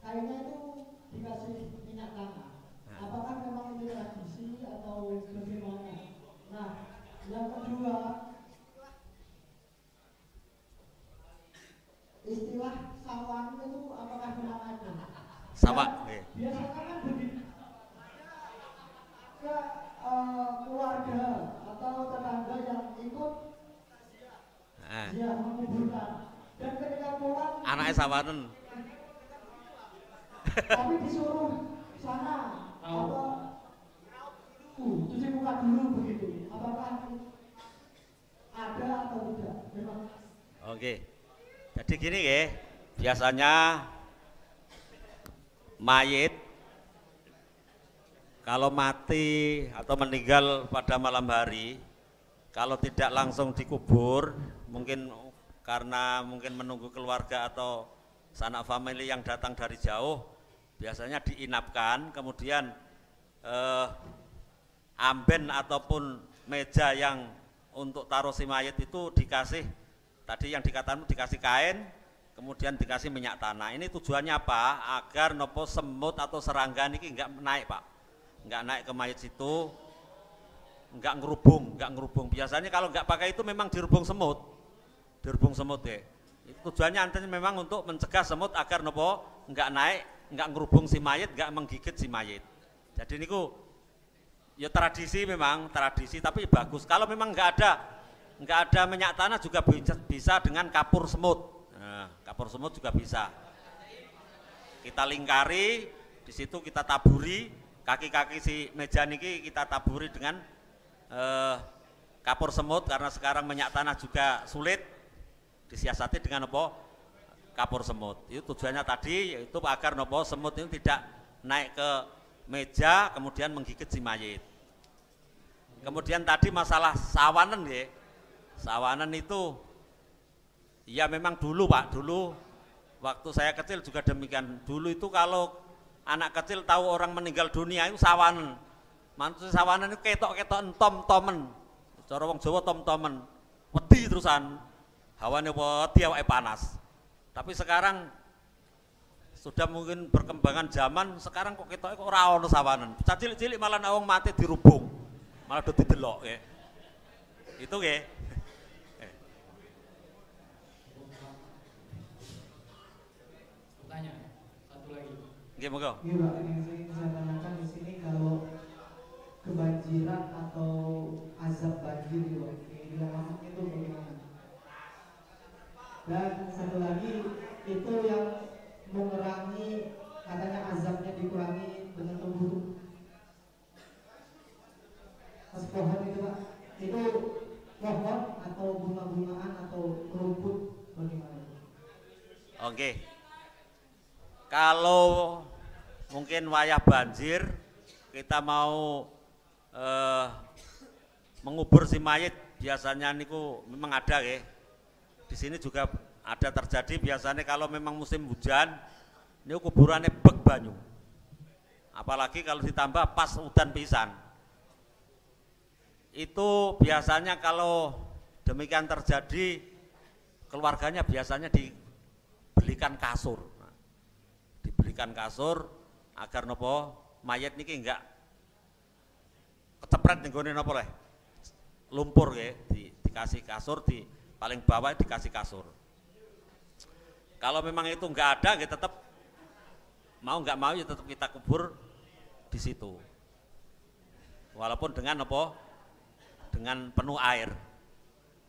kainnya itu dikasih minyak tanah. Apakah memang itu tradisi atau bagaimana? Nah, yang kedua, istilah sawan itu apakah memang ada? Sawan. Biasanya kan begitu ke keluarga atau tetangga yang ikut dia menguburkan, dan ketika pulang anaknya sawanen tapi disuruh sana cuci muka dulu begitu. Apakah ada atau tidak? Memang. Oke. Jadi gini biasanya mayit kalau mati atau meninggal pada malam hari, kalau tidak langsung dikubur, mungkin karena menunggu keluarga atau sanak famili yang datang dari jauh, biasanya diinapkan, kemudian amben ataupun meja yang untuk taruh si mayit itu dikasih, tadi yang dikatakan dikasih kain, kemudian dikasih minyak tanah. Ini tujuannya apa? Agar nopo semut atau serangga ini enggak naik, Pak. Enggak naik ke mayit situ, enggak ngerubung. Biasanya kalau enggak pakai itu memang dirubung semut ya. Itu tujuannya antara memang untuk mencegah semut agar nopo enggak naik, enggak ngerubung si mayit, enggak menggigit si mayit. Jadi niku ya tradisi, memang tradisi, tapi bagus. Kalau memang enggak ada minyak tanah juga bisa dengan kapur semut. Nah, kapur semut juga bisa. Kita lingkari, di situ kita taburi kaki-kaki si meja niki, kita taburi dengan kapur semut, karena sekarang minyak tanah juga sulit, disiasati dengan apa? Kapur semut. Itu tujuannya tadi, yaitu agar nopo semut ini tidak naik ke meja kemudian menggigit si mayit. Kemudian tadi masalah sawanan ya. Sawanan itu ya memang dulu, Pak, dulu waktu saya kecil juga demikian. Dulu itu kalau anak kecil tahu orang meninggal dunia itu sawanan. Maksudnya sawanan itu ketok-ketok tom-tomen. Cara wong Jawa tom-tomen. Wedi terusan. Hawane wedi awake panas. Tapi sekarang sudah mungkin berkembangan zaman, sekarang kok ketoknya kok ora ono sawanan. Bocah cilik-cilik malah wong mati dirubung. Malah do didelok ya. Itu nggih. Tanya satu lagi. Nggih, monggo. Iya Pak, yang ingin saya tanyakan di sini, kalau kebanjiran atau azab banjir gitu, di dalam itu bagaimana? Dan satu lagi, itu yang mengurangi, katanya azabnya dikurangi dengan tumbuh pas pohon itu Pak, itu pohon atau bunga-bungaan atau rumput bagaimana? Oke. Kalau mungkin wayah banjir, kita mau mengubur si mayit, biasanya niku memang ada ya. Di sini juga ada terjadi, biasanya kalau memang musim hujan, ini kuburannya bek banyu. Apalagi kalau ditambah pas udan pisan. Itu biasanya kalau demikian terjadi, keluarganya biasanya dibelikan kasur. Dibelikan kasur agar nopo mayat niki enggak kecepret ning gone nopo leh lumpur ya, dikasih kasur, di paling bawah dikasih kasur. Kalau memang itu enggak ada, ya tetap mau enggak mau ya tetap kita kubur di situ. Walaupun dengan nopo, dengan penuh air.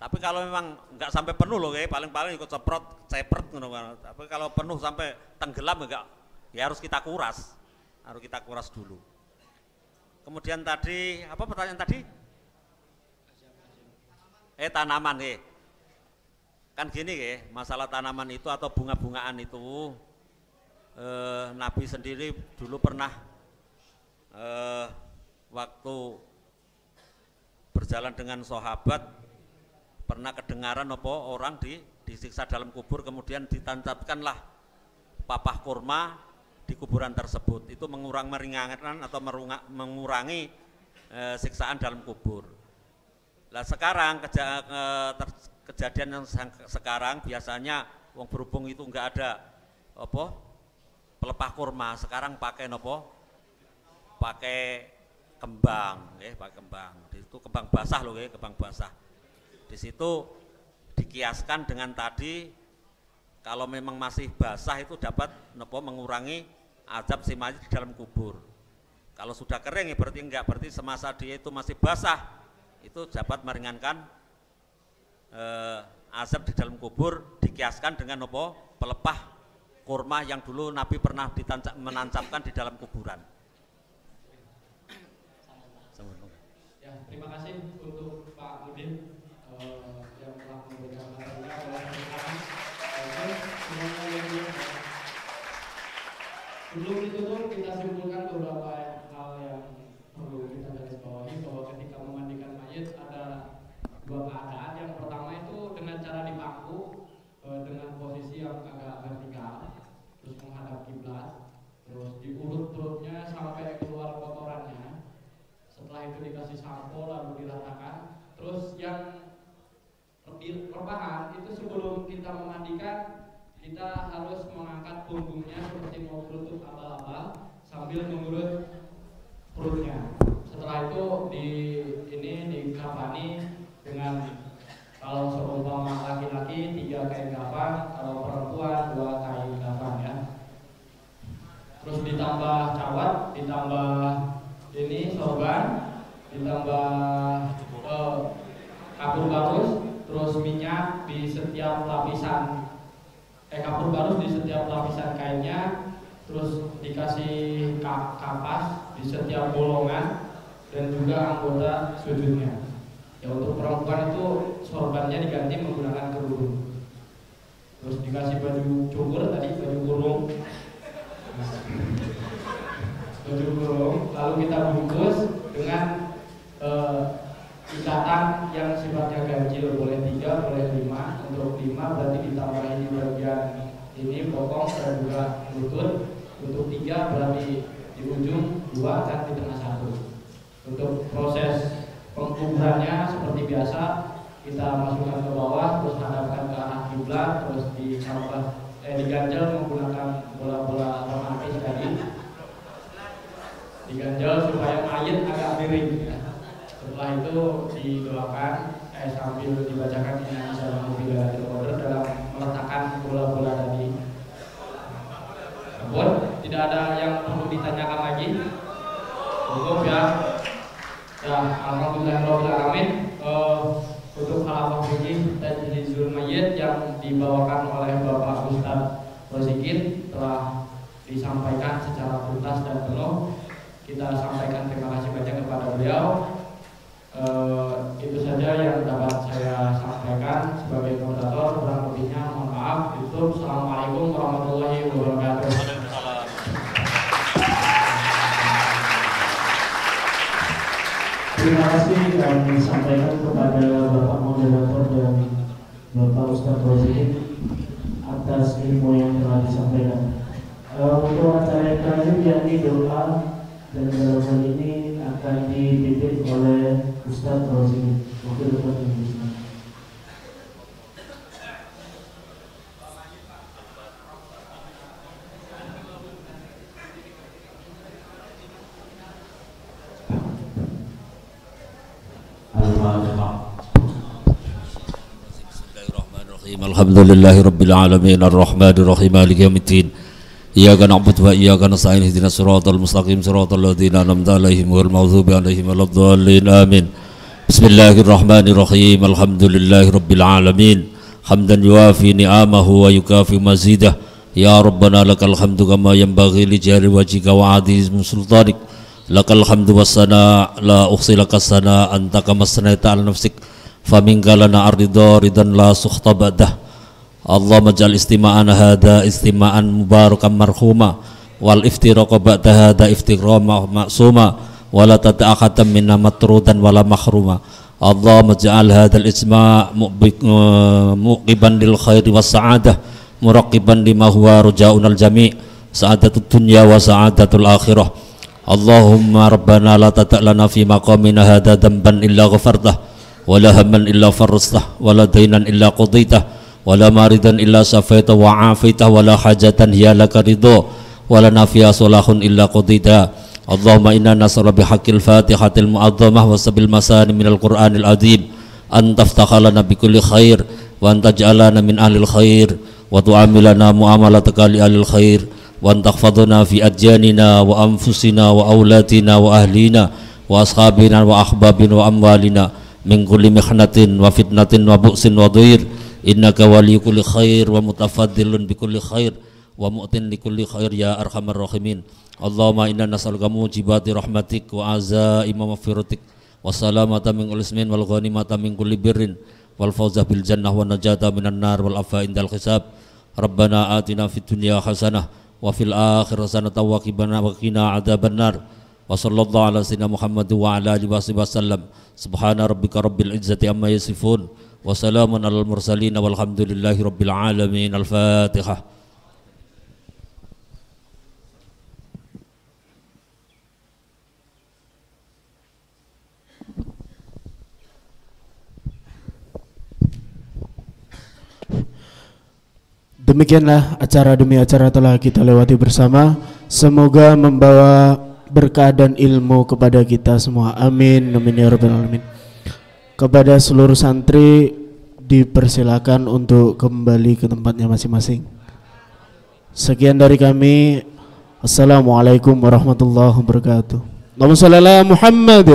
Tapi kalau memang enggak sampai penuh loh ya, paling-paling ikut cepret ngono. Tapi kalau penuh sampai tenggelam enggak, ya harus kita kuras. Harus kita kuras dulu. Kemudian tadi, apa pertanyaan tadi? Tanaman ya. Kan gini ya, masalah tanaman itu atau bunga-bungaan itu, Nabi sendiri dulu pernah waktu berjalan dengan sahabat, pernah kedengaran apa orang disiksa dalam kubur, kemudian ditancapkanlah papah kurma di kuburan tersebut. Itu meringankan atau mengurangi siksaan dalam kubur. Nah sekarang kejadian yang sekarang biasanya wong berhubung itu enggak ada apa pelepah kurma, sekarang pakai nopo, pakai kembang, pakai kembang. Itu kembang basah loh, kembang basah. Di situ dikiaskan dengan tadi, kalau memang masih basah itu dapat nopo mengurangi azab si mayit di dalam kubur. Kalau sudah kering ya berarti enggak, berarti semasa dia itu masih basah itu dapat meringankan azab di dalam kubur, dikiaskan dengan nopo pelepah kurma yang dulu Nabi pernah menancapkan di dalam kuburan. Ya, terima kasih untuk Pak Udin yang telah memberikan materi. Sebelum ditutup, kita simpulkan beberapa hal yang perlu kita garis bawahi, bahwa ketika memandikan mayit ada dua keadaan. Yang pertama itu dengan cara dipangku dengan posisi yang agak vertikal, terus menghadap kiblat, terus diurut perutnya sampai keluar kotorannya. Setelah itu dikasih sampo lalu diratakan, Terus yang rebahan itu sebelum kita memandikan, kita harus mengangkat punggungnya seperti mau berlutut abal-abal sambil mengurut perutnya. Setelah itu dikafani dengan, kalau seumpama laki-laki 3 kain kafan, kalau perempuan 2 kain kafan ya. Terus ditambah cawat, ditambah sorban, ditambah kapur barus, terus minyak di setiap lapisan kapur barus di setiap lapisan kainnya, terus dikasih kapas di setiap bolongan, dan juga anggota sujudnya. Ya, untuk perempuan itu sorbannya diganti menggunakan kerudung. Terus dikasih baju cukur tadi, baju kurung, lalu kita bungkus dengan ikatan yang sifatnya ganjil, boleh 3, boleh 5. Untuk 5 berarti ditambahin di bagian ini bokong dan juga lutut. Untuk 3 berarti di ujung 2 dan di tengah 1. Untuk proses penguburannya seperti biasa, kita masukkan ke bawah, terus hadapkan ke arah kiblat, terus diganjel menggunakan bola-bola romantis tadi, diganjel supaya mayat agak miring ya. Setelah itu didoakan sambil dibacakan inna lillahi wa inna ilaihi dalam meletakkan bola-bola tadi. Namun tidak ada yang perlu ditanyakan lagi. Cukup ya. Ya, alhamdulillahirobbilalamin. Untuk halaman fikih dan hizbul mayyit yang dibawakan oleh Bapak Ustadz Rozikin telah disampaikan secara tuntas dan penuh. Kita sampaikan terima kasih banyak kepada beliau. Itu saja yang dapat saya sampaikan sebagai moderator. Kurang lebihnya mohon maaf. Assalamualaikum warahmatullahi wabarakatuh. Terima kasih kami sampaikan kepada Bapak Moderator dan Bapak Ustadz Rozikin atas ilmu yang telah disampaikan. Untuk acara yang terakhir yakni doa, dan dalam hal ini akan dipimpin oleh Ustadz Rozikin. Wakil Ketua Indonesia. Alhamdulillahi Rabbil Alamin Ar-Rahmanir Rahim Maliki Yawmiddin Iyyaka na'budu wa iyyaka nasta'in ihdinas siratal mustaqim siratal ladzina an'amta 'alaihim ghairil maghdubi 'alaihim waladdallin amin. Bismillahirrahmanirrahim. Alhamdulillahi Rabbil Alamin hamdan yuafi ni'amahu wa yukafi mazidah. Ya Rabbana lakal hamdu kama yanbaghi li jalali wajhika wa 'azimi sultanik. Lakal hamdu wassana la uhsi lakas sana anta kama sanaita 'ala nafsik faminka lana ar-ridha ridan la sukhta ba'dah. Allahumma ja'al istima'ana hadha istima'an mubarakan marhuma wal iftiraqa ba'da hadha iftirama ma'suma wa la tata'akhatan minna matrudan wala mahruma. Allahumma ja'al hadha al-isma' muqiban lil khairi was sa'adah muraqiban lima huwa ruja'un al-jami' sa'adatud dunya wa sa'adatul akhirah. Allahumma rabbana la tata'lana fi maqamina hadha damban illa ghafartah wala hamman illa farrastah wala dainan illa qadaitah wala maridan illa safaitah wa afaitah wala hajatan hiya laka ridha wala nafiya solahun illa qadaitah. Allahumma inna nas'aluka bihaqqil fatihatil mu'azzamah wa sabil masani minal qur'anil azim an taftaha lana bikulli khair wa an taj'alana min ahlil khair wa tu'amilana mu'amalataka li ahlil khair wa an takhfadhana fi adjanina wa anfusina wa aulatina wa ahlina wa ashabina wa ahbabina wa amwalina min kulli mihnatin wa fitnatin wa bu'sin wa dhair innaka waliyyu kulli khair wa mutafaddilun bi kulli khair wa mu'tin li kulli khair ya arhamar rahimin. Allahumma inna nas'aluka mujibati rahmatik wa azaima maghfiratik wa salamata min kulli ismin wal ghanimata min kulli birrin wal fawza bil jannah wa najata minan nar wal afa indal hisab. Rabbana atina fid dunya hasanah wa fil akhirati hasanah wa qina adzaban nar. Wa sallallahu ala sayyidina Muhammad wa ala alihi wasallam. Subhana rabbika rabbil izzati amma yasifun wa salamun alal mursalin walhamdulillahi rabbil alamin. Al-Fatihah. Demikianlah acara demi acara telah kita lewati bersama. Semoga membawa berkah dan ilmu kepada kita semua. Amin, amin ya rabbal alamin. Kepada seluruh santri dipersilakan untuk kembali ke tempatnya masing-masing. Sekian dari kami. Assalamualaikum warahmatullahi wabarakatuh. Allahumma shalli ala Muhammad.